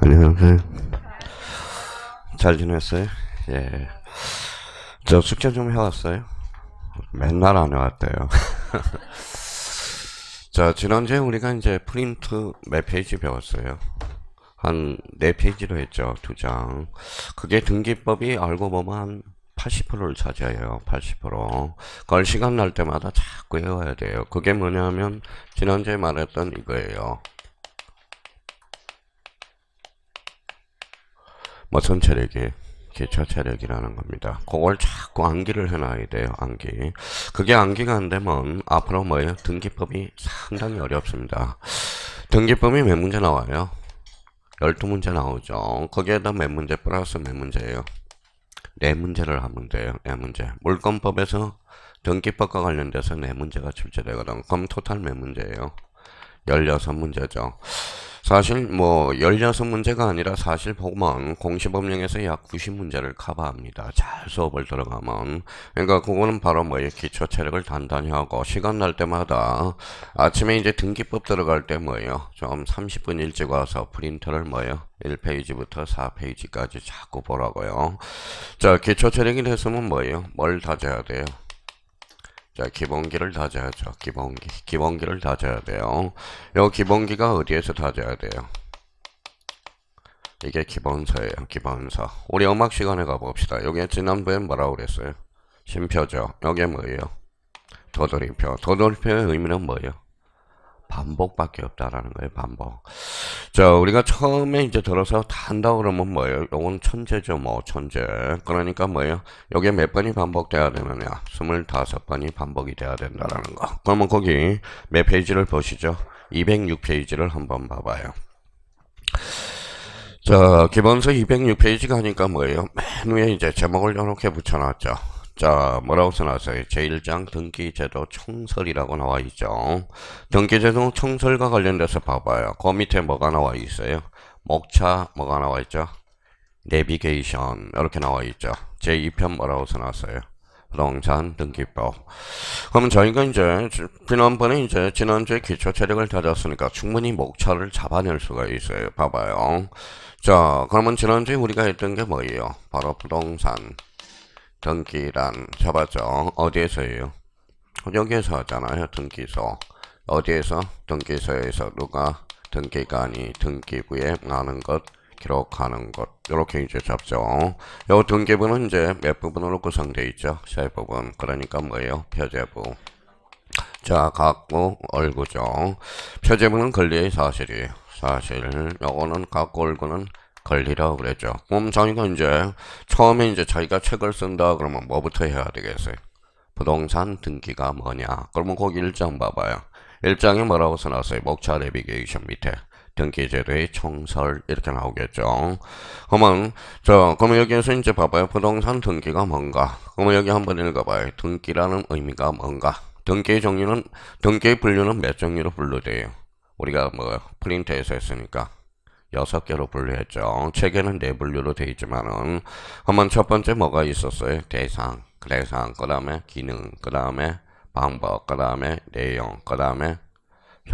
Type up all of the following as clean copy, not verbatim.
안녕하세요. 잘 지냈어요? 예. 저 숙제 좀 해왔어요? 맨날 안 해왔대요. 자, 지난주에 우리가 이제 프린트 몇 페이지 배웠어요? 한 4페이지로 했죠. 2장. 그게 등기법이 알고 보면 한 80%를 차지해요. 80%. 그걸 시간 날 때마다 자꾸 외워야 돼요. 그게 뭐냐면 지난주에 말했던 이거예요. 무슨 체력이? 기초 체력이라는 겁니다. 그걸 자꾸 암기를 해놔야 돼요. 암기. 그게 암기가 안 되면 앞으로 뭐예요? 등기법이 상당히 어렵습니다. 등기법이 몇 문제 나와요? 12문제 나오죠. 거기에다 몇 문제 플러스 몇 문제예요? 4문제를 하면 돼요. 4문제. 물권법에서 등기법과 관련돼서 4문제가 출제되거든. 그럼 토탈 몇 문제예요? 16문제죠. 사실 뭐 16문제가 아니라 사실 보면 공시법령에서 약 90문제를 커버합니다. 잘 수업을 들어가면. 그러니까 그거는 바로 뭐예요? 기초 체력을 단단히 하고 시간 날 때마다 아침에 이제 등기법 들어갈 때 뭐예요? 좀 30분 일찍 와서 프린터를 뭐예요? 1페이지부터 4페이지까지 자꾸 보라고요. 자, 기초 체력이 됐으면 뭐예요? 뭘 다져야 돼요? 자, 기본기를 다져야죠. 기본기를 다져야 돼요. 요 기본기가 어디에서 다져야 돼요? 이게 기본서예요. 기본서. 우리 음악 시간에 가봅시다. 여기 지난번에 뭐라고 그랬어요? 심표죠. 여기 뭐예요? 도돌이표. 도돌이표의 의미는 뭐예요? 반복밖에 없다라는 거예요. 반복. 자, 우리가 처음에 이제 들어서 다 한다 그러면 뭐예요? 요건 천재죠, 뭐, 천재. 그러니까 뭐예요? 요게 몇 번이 반복돼야 되느냐? 25번이 반복이 돼야 된다라는 거. 그러면 거기 몇 페이지를 보시죠? 206페이지를 한번 봐봐요. 자, 기본서 206페이지가 하니까 뭐예요? 맨 위에 이제 제목을 이렇게 붙여놨죠. 자, 뭐라고 써놨어요? 제1장 등기제도 총설이라고 나와 있죠. 등기제도 총설과 관련돼서 봐봐요. 그 밑에 뭐가 나와 있어요? 목차 뭐가 나와 있죠? 내비게이션 이렇게 나와 있죠. 제2편 뭐라고 써놨어요? 부동산 등기법. 그러면 저희가 이제 지난번에 이제 지난주에 기초 체력을 다졌으니까 충분히 목차를 잡아낼 수가 있어요. 봐봐요. 자, 그러면 지난주에 우리가 했던 게 뭐예요? 바로 부동산 등기란 잡았죠. 어디에서예요? 여기에서 하잖아요. 등기소. 어디에서? 등기소에서 누가 등기관이 등기부에 나는 것 기록하는 것 이렇게 이제 잡죠. 요 등기부는 이제 몇 부분으로 구성되어 있죠? 세 부분. 그러니까 뭐예요? 표제부. 자, 갖고 얼구죠. 표제부는 권리의 사실이에요. 사실. 요거는 갖고 얼구는 권리라고 그랬죠. 그럼 저희가 이제 처음에 이제 자기가 책을 쓴다 그러면 뭐부터 해야 되겠어요? 부동산 등기가 뭐냐? 그러면 거기 1장 봐봐요. 1장에 뭐라고 써놨어요? 목차 내비게이션 밑에 등기제도의 총설 이렇게 나오겠죠. 그러면 여기에서 이제 봐봐요. 부동산 등기가 뭔가? 그러면 여기 한번 읽어봐요. 등기라는 의미가 뭔가? 등기의 종류는 등기의 분류는 몇 종류로 분류돼요? 우리가 뭐 프린트에서 했으니까 6개로 분류했죠. 책에는 4분류로 되어 있지만은 한번 첫 번째 뭐가 있었어요? 대상, 그 다음에 기능, 그 다음에 방법, 그 다음에 내용, 그 다음에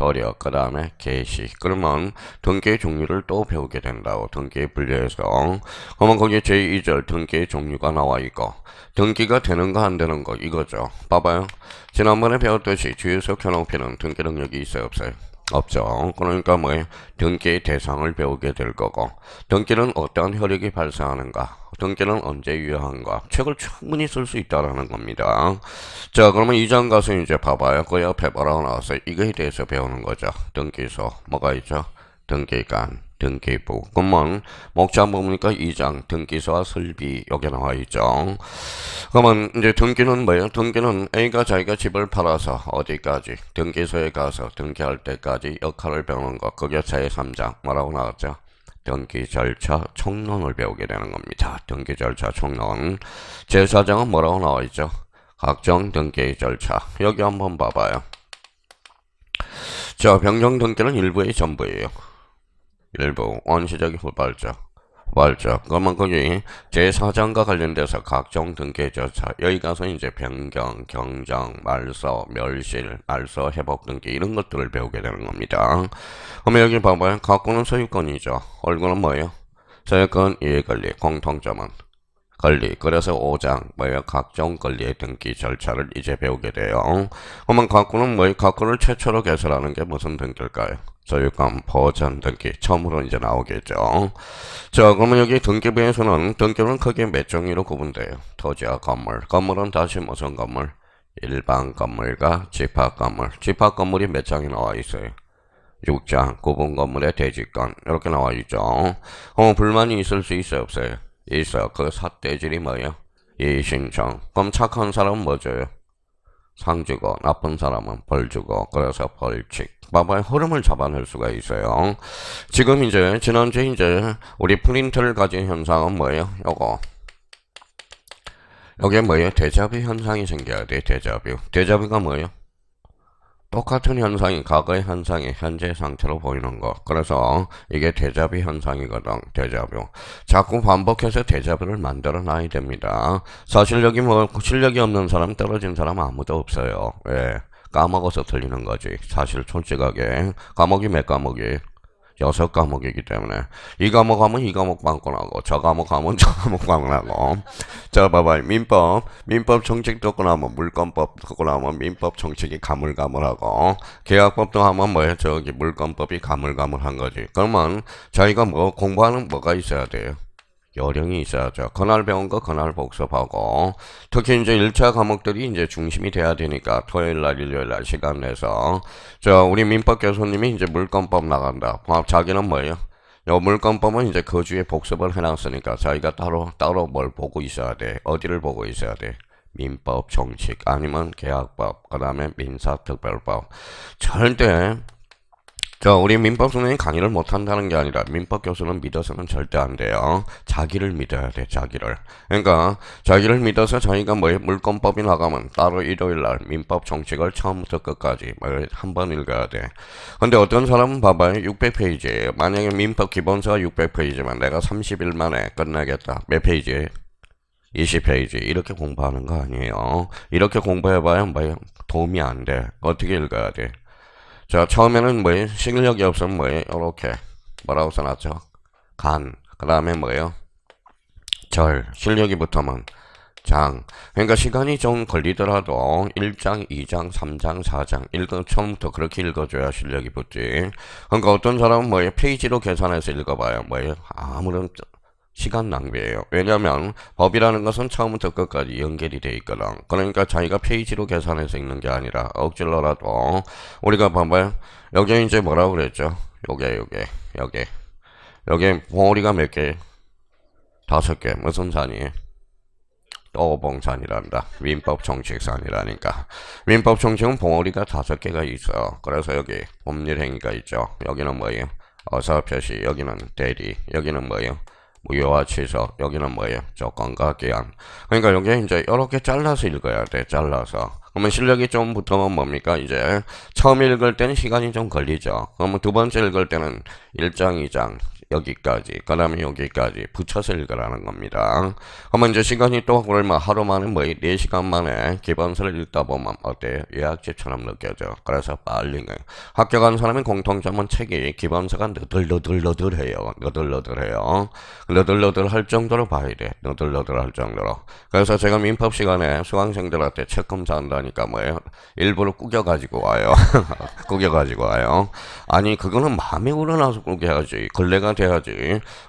효력, 그 다음에 게시. 그러면 등기의 종류를 또 배우게 된다고. 등기의 분류에서. 그러면 거기에 제2절 등기의 종류가 나와 있고 등기가 되는가 안 되는가 이거죠. 봐봐요. 지난번에 배웠듯이 주유소 켜놓기는 등기 능력이 있어요 없어요? 없죠. 그러니까 뭐예요? 등기의 대상을 배우게 될 거고 등기는 어떠한 효력이 발생하는가 등기는 언제 유효한가 책을 충분히 쓸 수 있다라는 겁니다. 자, 그러면 2장 가서 이제 봐봐요. 그 옆에 뭐라고 나왔어요? 이거에 대해서 배우는 거죠. 등기소 뭐가 있죠? 등기관 등기부. 그러면 목차 보니까 2장 등기소와 설비 여기 나와 있죠. 그러면 이제 등기는 뭐예요? 등기는 A가 자기가 집을 팔아서 어디까지 등기소에 가서 등기할 때까지 역할을 배우는 것. 그게 제3장 뭐라고 나왔죠? 등기 절차 총론을 배우게 되는 겁니다. 등기 절차 총론. 제4장은 뭐라고 나와 있죠? 각종 등기 절차. 여기 한번 봐봐요. 자, 변경 등기는 일부의 전부예요. 일부 원시적인 후발적. 맞죠. 그러면 거기 제4장과 관련돼서 각종 등기조차 여기 가서 이제 변경, 경정, 말소, 멸실, 말소, 회복 등기 이런 것들을 배우게 되는 겁니다. 그러면 여기 봐봐요. 가꾸는 소유권이죠. 얼굴은 뭐예요? 소유권, 이해권리, 공통점은 권리. 그래서 5장 뭐예요? 각종 권리의 등기 절차를 이제 배우게 돼요. 그러면 가꾸는 뭐예요? 가꾸를 최초로 개설하는 게 무슨 등기일까요? 소유권 보전 등기 처음으로 이제 나오겠죠. 자, 그러면 여기 등기부에서는 등기는 크게 몇 종류로 구분돼요. 토지와 건물. 건물은 다시 무슨 건물? 일반 건물과 집합 건물. 집합 건물이 몇 장이 나와 있어요? 6장. 구분 건물의 대지권. 이렇게 나와 있죠. 불만이 있을 수 있어요, 없어요? 있어요. 그 삿대질이 뭐예요? 이신청. 그럼 착한 사람은 뭐 줘요? 상 주고, 나쁜 사람은 벌 주고, 그래서 벌칙. 봐봐요. 흐름을 잡아낼 수가 있어요. 지금 이제, 지난주에 이제, 우리 프린트를 가진 현상은 뭐예요? 요거. 요게 뭐예요? 데자뷰 현상이 생겨야 돼, 데자뷰. 데자뷰가 뭐예요? 똑같은 현상이 과거의 현상이 현재 상태로 보이는 거. 그래서 이게 데자뷰 현상이거든. 데자뷰. 자꾸 반복해서 데자뷰를 만들어 놔야 됩니다. 사실 여기 뭐 실력이 없는 사람 떨어진 사람 아무도 없어요. 왜? 까먹어서 틀리는 거지. 사실 솔직하게 과목이 몇 과목이? 6과목이기 때문에 이 과목 하면 이 과목 빵꾸나고 저 과목 하면 저 과목 빵꾸나고. 자 봐봐요. 민법 정책 듣고 나면 물권법 듣고 나면 민법 정책이 가물가물하고 계약법도 하면 뭐야 저기 물권법이 가물가물한 거지. 그러면 저희가 뭐 공부하는 뭐가 있어야 돼요? 요령이 있어야죠. 그날 배운 거 그날 복습하고 특히 이제 1차 과목들이 이제 중심이 돼야 되니까 토요일날 일요일날 시간 내서 우리 민법 교수님이 이제 물권법 나간다. 자기는 뭐예요? 요 물권법은 이제 그 주에 복습을 해놨으니까 자기가 따로 뭘 보고 있어야 돼. 어디를 보고 있어야 돼? 민법 정책 아니면 계약법 그 다음에 민사특별법. 절대 우리 민법 선생님이 강의를 못한다는 게 아니라 민법 교수는 믿어서는 절대 안 돼요. 자기를 믿어야 돼, 자기를. 그러니까 자기를 믿어서 자기가 뭐 물권법이 나가면 따로 일요일날 민법 정책을 처음부터 끝까지 한번 읽어야 돼. 근데 어떤 사람은 봐봐요. 600페이지예요. 만약에 민법 기본서가 600페이지만 내가 30일 만에 끝내겠다. 몇 페이지예요? 20페이지. 이렇게 공부하는 거 아니에요. 이렇게 공부해봐야 뭐 도움이 안 돼. 어떻게 읽어야 돼? 자, 처음에는 뭐예요? 실력이 없으면 뭐예요? 이렇게 뭐라고 써놨죠? 간. 그 다음에 뭐예요? 절. 실력이 붙으면 장. 그러니까 시간이 좀 걸리더라도 1장, 2장, 3장, 4장 처음부터 그렇게 읽어줘야 실력이 붙지. 그러니까 어떤 사람은 뭐예요? 페이지로 계산해서 읽어봐요. 뭐예요? 아무런 시간 낭비예요. 왜냐면 법이라는 것은 처음부터 끝까지 연결이 돼 있거든. 그러니까 자기가 페이지로 계산해서 읽는 게 아니라 억질러라도 우리가 봐봐요. 여기 이제 뭐라고 그랬죠? 요게 봉우리가 몇 개? 5개. 무슨 산이에요? 도봉산이란다. 민법 정책산이라니까. 민법 정책은 봉우리가 5개가 있어. 그래서 여기 법률행위가 있죠. 여기는 뭐예요? 어사표시. 여기는 대리. 여기는 뭐예요? 무효와 취소. 여기는 뭐예요? 조건과 기한. 그러니까 여기 이제 이렇게 잘라서 읽어야 돼. 잘라서. 그러면 실력이 좀 붙으면 뭡니까? 이제 처음 읽을 때는 시간이 좀 걸리죠. 그러면 두 번째 읽을 때는 1장, 2장 여기까지, 그 다음에 여기까지 붙여서 읽으라는 겁니다. 그러면 이제 시간이 또 그러면 하루 만에 뭐 4시간 만에 기본서를 읽다 보면 어때요? 요약집처럼 느껴져. 그래서 빨리 학교 간 사람의 공통점은 책이 기본서가 너들너들해요. 너들너들할 정도로 봐야 돼. 너들너들할 정도로. 그래서 제가 민법 시간에 수강생들한테 책 검사한다니까 뭐예요? 일부러 꾸겨가지고 와요. 꾸겨가지고 와요. 아니 그거는 마음에 우러나서 꾸겨야지. 걸레가 돼야지.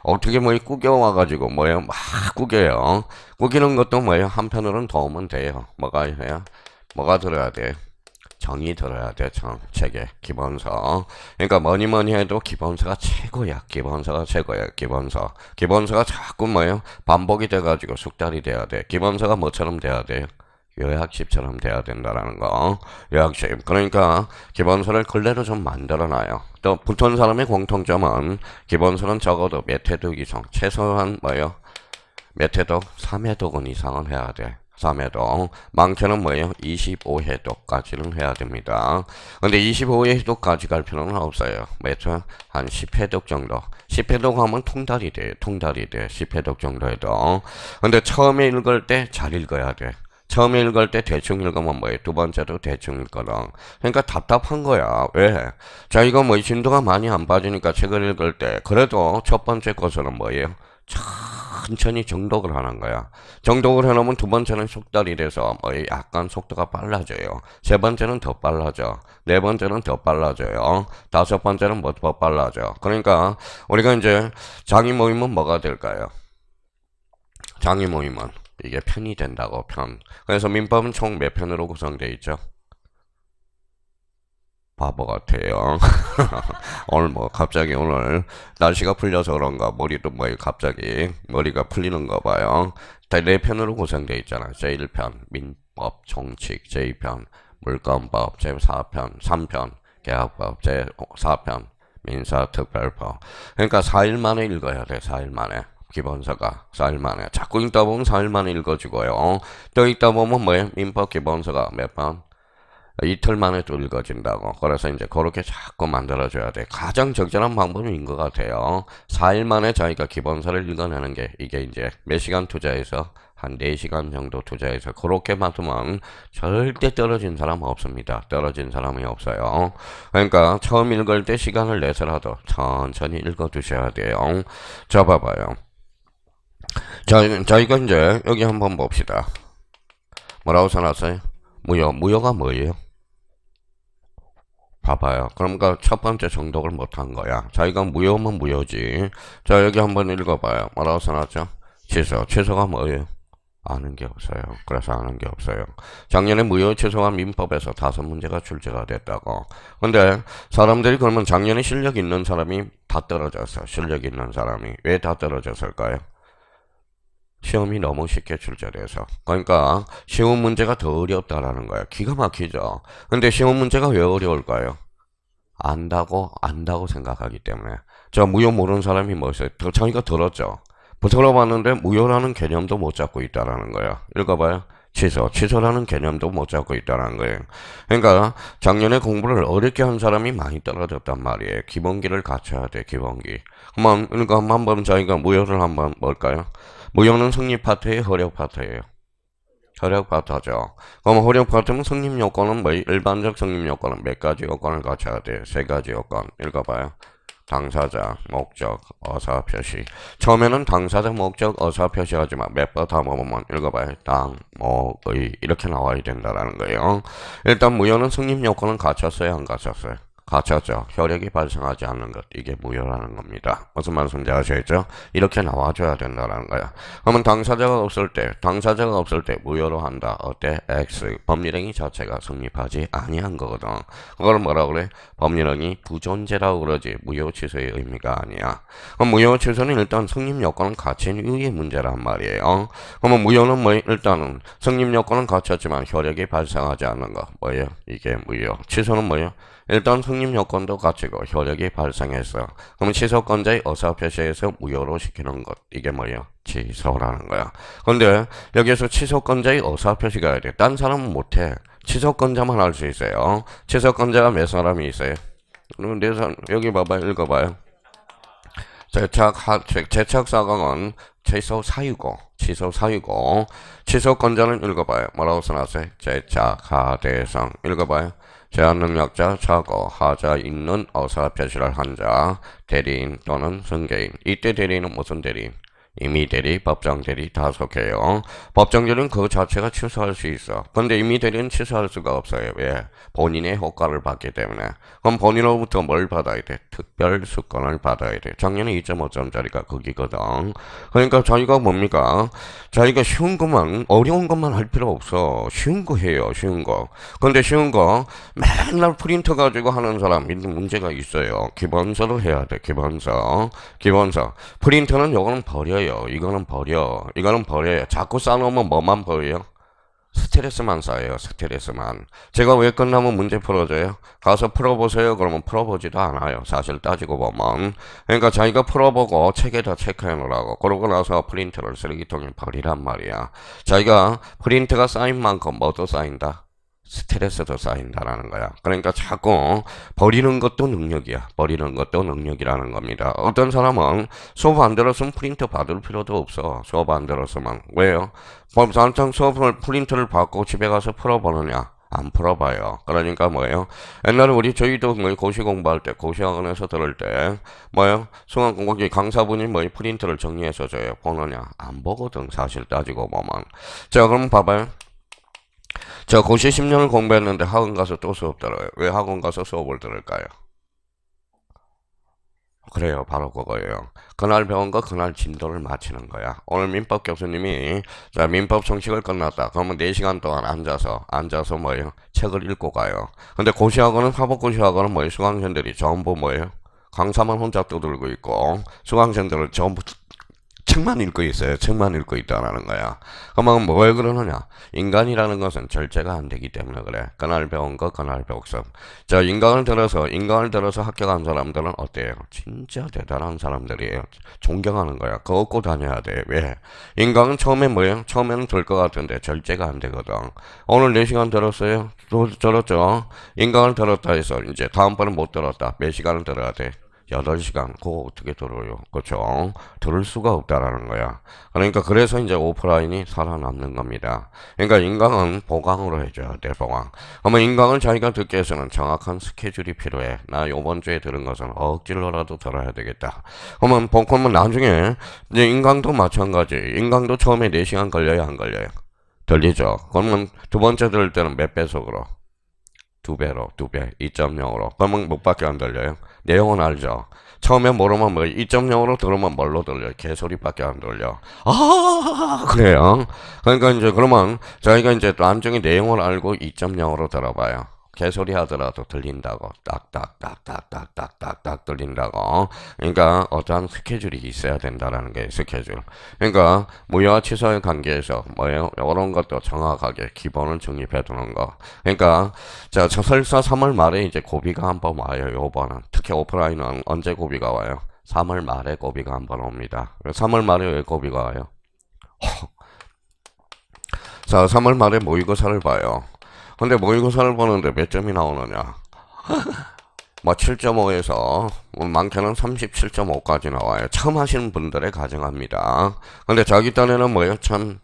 어떻게 뭐 꾸겨와가지고 뭐예요? 막 꾸겨요. 꾸기는 것도 뭐예요? 한편으로는 도움은 돼요. 뭐가 해요? 뭐가 들어야 돼? 정이 들어야 돼. 책에 기본서. 그러니까 뭐니 해도 기본서가 최고야. 기본서가 자꾸 뭐예요? 반복이 돼가지고 숙달이 돼야 돼. 기본서가 뭐처럼 돼야 돼요? 요약집처럼 돼야 된다라는 거. 요약집. 그러니까 기본서를 근래로 좀 만들어놔요. 또 붙은 사람의 공통점은 기본서는 적어도 몇 회독 이상, 최소한 뭐예요? 몇 회독? 3회독은 이상은 해야 돼. 3회독. 많게는 뭐예요? 25회독까지는 해야 됩니다. 근데 25회독까지 갈 필요는 없어요. 매초 한 10회독 정도. 10회독 하면 통달이 돼. 10회독 정도 해도. 근데 처음에 읽을 때 잘 읽어야 돼. 처음에 읽을 때 대충 읽으면 뭐예요? 두 번째도 대충 읽거든. 그러니까 답답한 거야. 왜? 자, 이거 뭐 진도가 많이 안 빠지니까 책을 읽을 때 그래도 첫 번째 것은 뭐예요? 천천히 정독을 하는 거야. 정독을 해놓으면 두 번째는 속달이 돼서 뭐 약간 속도가 빨라져요. 세 번째는 더 빨라져. 네 번째는 더 빨라져요. 다섯 번째는 뭐 더 빨라져. 그러니까 우리가 이제 장이 모이면 뭐가 될까요? 장이 모이면 이게 편이 된다고, 편. 그래서 민법은 총 몇 편으로 구성되어 있죠? 바보 같아요. 오늘 뭐 갑자기 오늘 날씨가 풀려서 그런가 머리도 뭐 갑자기 머리가 풀리는가 봐요. 다 네 편으로 구성되어 있잖아. 제1편 민법 총칙, 제2편 물권법, 제4편 3편 계약법, 제4편 민사특별법. 그러니까 4일 만에 읽어야 돼. 4일 만에. 기본서가 4일 만에. 자꾸 읽다 보면 4일 만에 읽어지고요. 또 읽다 보면 뭐예요? 민법 기본서가 몇 번? 이틀 만에 또 읽어진다고. 그래서 이제 그렇게 자꾸 만들어줘야 돼. 가장 적절한 방법인 것 같아요. 4일 만에 자기가 기본서를 읽어내는 게 이게 이제 몇 시간 투자해서 한 4시간 정도 투자해서 그렇게 맡으면 절대 떨어진 사람 없습니다. 떨어진 사람이 없어요. 그러니까 처음 읽을 때 시간을 내서라도 천천히 읽어두셔야 돼요. 자, 봐봐요. 자, 이거 이제 여기 한번 봅시다. 뭐라고 써놨어요? 무효가 뭐예요? 봐봐요. 그러니까 첫 번째 정독을 못한 거야. 자, 이건 무효면 무효지. 자, 여기 한번 읽어봐요. 뭐라고 써놨죠? 취소가 뭐예요? 아는 게 없어요. 그래서 아는 게 없어요. 작년에 무효 취소가 민법에서 5문제가 출제가 됐다고. 근데 사람들이 그러면 작년에 실력 있는 사람이 다 떨어졌어. 실력 있는 사람이. 왜 다 떨어졌을까요? 시험이 너무 쉽게 출제돼서. 그러니까 쉬운 문제가 더 어렵다라는 거야. 기가 막히죠. 근데 쉬운 문제가 왜 어려울까요? 안다고 생각하기 때문에. 저 무효 모르는 사람이 뭐 있어요? 자기가 들었죠. 들어봤는데 무효라는 개념도 못 잡고 있다라는 거야. 읽어봐요. 취소라는 개념도 못 잡고 있다는 거예요. 그러니까 작년에 공부를 어렵게 한 사람이 많이 떨어졌단 말이에요. 기본기를 갖춰야 돼, 기본기. 그러니까 한번 저희가 무효를 한번 볼까요? 무효는 성립 파트예요, 허력 파트예요? 허력 파트죠. 그럼 허력 파트면 성립 요건은 뭐 일반적 성립 요건은 몇 가지 요건을 갖춰야 돼요? 세 가지 요건. 읽어봐요. 당사자, 목적, 어사 표시. 처음에는 당사자, 목적, 어사 표시하지만 몇 번 다 먹으면 읽어봐요. 당, 목, 의 이렇게 나와야 된다라는 거예요. 일단 무효는 성립 요건은 갖췄어요, 안 갖췄어요? 갖췄죠. 효력이 발생하지 않는 것. 이게 무효라는 겁니다. 무슨 말씀인지 아시겠죠? 이렇게 나와줘야 된다는 거야. 그러면 당사자가 없을 때 무효로 한다. 어때? X. 법률행위 자체가 성립하지 아니한 거거든. 그걸 뭐라고 그래? 법률행위 부존재라고 그러지. 무효 취소의 의미가 아니야. 그럼 무효 취소는 일단 성립 요건은 갖춘 이후의 문제란 말이에요. 그러면 무효는 뭐 일단은 성립 요건은 갖췄지만 효력이 발생하지 않는 거. 뭐예요? 이게 무효. 취소는 뭐예요? 일단 성립 요건도 갖추고 효력이 발생했어. 그럼 취소권자의 의사표시에서 무효로 시키는 것. 이게 뭐예요? 취소라는 거야. 근데 여기에서 취소권자의 의사표시가 해야 돼. 딴 사람은 못해. 취소권자만 할 수 있어요. 취소권자가 몇 사람이 있어요? 여기 봐봐요. 읽어봐요. 제착사강은 취소 사유고 취소권자는 읽어봐요. 뭐라고 써놨어요? 제착하대상. 읽어봐요. 제한능력자, 자고, 하자, 있는 의사표시를 한 자, 대리인 또는 승계인. 이때 대리인은 무슨 대리인? 임의 대리, 법정 대리 다 속해요. 법정 대리는 그 자체가 취소할 수 있어. 근데 임의 대리는 취소할 수가 없어요. 왜? 본인의 효과를 받기 때문에. 그럼 본인으로부터 뭘 받아야 돼? 특별 수권을 받아야 돼. 작년에 2.5점짜리가 거기거든. 그러니까 자기가 뭡니까? 자기가 쉬운 것만, 어려운 것만 할 필요 없어. 쉬운 거 해요, 쉬운 거. 근데 쉬운 거 맨날 프린터 가지고 하는 사람 문제가 있어요. 기본서를 해야 돼, 기본서. 프린터는 요거는 버려요. 이거는 버려요. 자꾸 쌓아놓으면 뭐만 버려요? 스트레스만 쌓여요. 스트레스만. 제가 왜 끝나면 문제 풀어줘요? 가서 풀어보세요. 그러면 풀어보지도 않아요. 사실 따지고 보면. 그러니까 자기가 풀어보고 책에다 체크해 놓으라고. 그러고 나서 프린트를 쓰레기통에 버리란 말이야. 자기가 프린트가 쌓인 만큼 뭐도 쌓인다? 스트레스도 쌓인다라는 거야. 그러니까 자꾸 버리는 것도 능력이야. 버리는 것도 능력이라는 겁니다. 어떤 사람은 수업 안 들었으면 프린트 받을 필요도 없어. 수업 안 들었으면. 왜요? 단창 수업을 프린트를 받고 집에 가서 풀어보느냐? 안 풀어봐요. 그러니까 뭐예요? 옛날에 저희도 뭐 고시 공부할 때, 고시학원에서 들을 때, 뭐예요? 수강 공부기 강사분이 뭐 프린트를 정리해서 줘요. 보느냐? 안 보거든. 사실 따지고 보면. 자, 그럼 봐봐요. 저 고시 10년을 공부했는데 학원 가서 또 수업 들어요. 왜 학원 가서 수업을 들을까요? 그래요. 바로 그거예요. 그날 배운 거 그날 진도를 마치는 거야. 오늘 민법 교수님이 자 민법 정식을 끝났다. 그러면 4시간 동안 앉아서 뭐예요? 책을 읽고 가요. 근데 고시학원은 화법고시학원은 뭐예요? 수강생들이 전부 뭐예요? 강사만 혼자 떠들고 있고 수강생들은 전부 책만 읽고 있어요. 책만 읽고 있다라는 거야. 그러면 뭐 왜 그러느냐? 인간이라는 것은 절제가 안 되기 때문에 그래. 그날 배운 거 그날 배웠어. 자, 인강을 들어서 합격한 사람들은 어때요? 진짜 대단한 사람들이에요. 존경하는 거야. 그거 얻고 다녀야 돼. 왜? 인강은 처음에 뭐예요? 처음에는 될 것 같은데 절제가 안 되거든. 오늘 4시간 들었어요? 들었죠? 인강을 들었다 해서 이제 다음번에 못 들었다. 몇 시간을 들어야 돼? 8시간, 그거 어떻게 들어요? 그쵸? 들을 수가 없다라는 거야. 그러니까 그래서 이제 오프라인이 살아남는 겁니다. 그러니까 인강은 보강으로 해줘야 돼, 보강. 그러면 인강을 자기가 듣기 위해서는 정확한 스케줄이 필요해. 나 요번 주에 들은 것은 억지로라도 들어야 되겠다. 그러면 나중에, 이제 인강도 마찬가지. 인강도 처음에 4시간 걸려요, 안 걸려요? 들리죠? 그러면 두 번째 들을 때는 몇 배속으로? 2배로, 2배, 2.0으로. 그러면 뭐밖에 안 들려요? 내용은 알죠? 처음에 모르면 2.0으로 들으면 뭘로 들려요? 개소리밖에 안 들려. 아, 그래요? 그러니까 이제 그러면 저희가 이제 나중에 내용을 알고 2.0으로 들어봐요. 개소리 하더라도 들린다고. 딱딱딱딱딱딱딱 들린다고. 그러니까 어떠한 스케줄이 있어야 된다라는 게 스케줄. 그러니까 무효와 취소의 관계에서 뭐예요? 이런 것도 정확하게 기본을 정립해 두는 거. 그러니까 자, 설사 3월 말에 이제 고비가 한번 와요. 요번은. 특히 오프라인은 언제 고비가 와요? 3월 말에 고비가 한번 옵니다. 3월 말에 왜 고비가 와요? 자, 3월 말에 모의고사를 봐요. 근데 모의고사를 보는데 몇 점이 나오느냐? 뭐 7.5에서 많게는 37.5까지 나와요. 처음 하시는 분들의 가정합니다. 근데 자기 딴에는 뭐예요? 참,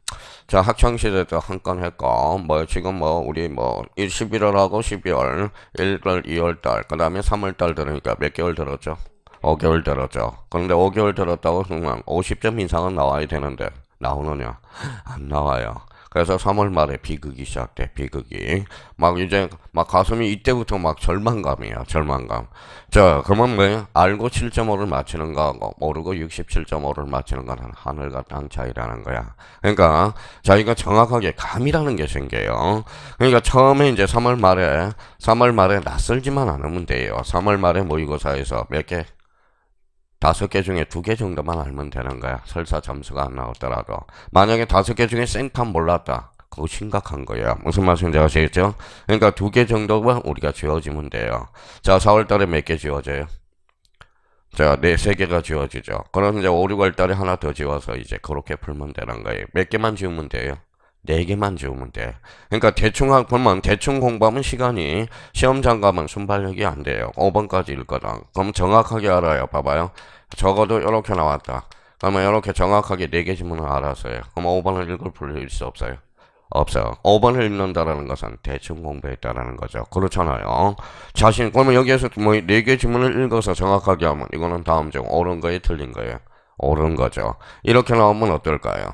자, 학창시절도 한 건 했고, 뭐, 지금 우리 11월하고 12월, 1월, 2월달, 그 다음에 3월달 들으니까 몇 개월 들었죠? 5개월 들었죠. 그런데 5개월 들었다고 하면 50점 이상은 나와야 되는데, 나오느냐? 안 나와요. 그래서 3월 말에 비극이 시작돼, 비극이. 막 가슴이 이때부터 막 절망감이야, 절망감. 자, 그러면 뭐예요? 알고 7.5를 맞추는 거하고, 모르고 67.5를 맞추는 거는 하늘과 땅 차이라는 거야. 그러니까, 자기가 정확하게 감이라는 게 생겨요. 그러니까 처음에 이제 3월 말에 낯설지만 않으면 돼요. 3월 말에 모의고사에서 몇 개? 5개 중에 2개 정도만 알면 되는 거야. 설사 점수가 안 나왔더라도. 만약에 5개 중에 생판 몰랐다. 그거 심각한 거야. 무슨 말씀인지 아시겠죠? 그러니까 2개 정도만 우리가 지워지면 돼요. 자, 4월 달에 몇 개 지워져요? 자, 3개가 지워지죠. 그럼 이제 5, 6월 달에 하나 더 지워서 이제 그렇게 풀면 되는 거예요. 몇 개만 지우면 돼요? 4개만 지우면 돼. 그러니까 대충 공부하면 시험장 가면 순발력이 안 돼요. 5번까지 읽거든. 그럼 정확하게 알아요. 봐봐요. 적어도 이렇게 나왔다. 그러면 이렇게 정확하게 4개 지문을 알았어요. 그럼 5번을 읽을 풀릴 수 없어요? 없어요. 5번을 읽는다라는 것은 대충 공부했다라는 거죠. 그렇잖아요. 그러면 여기에서 4개 지문을 읽어서 정확하게 하면 이거는 다음 중 옳은 거에 틀린 거예요. 옳은 거죠. 이렇게 나오면 어떨까요?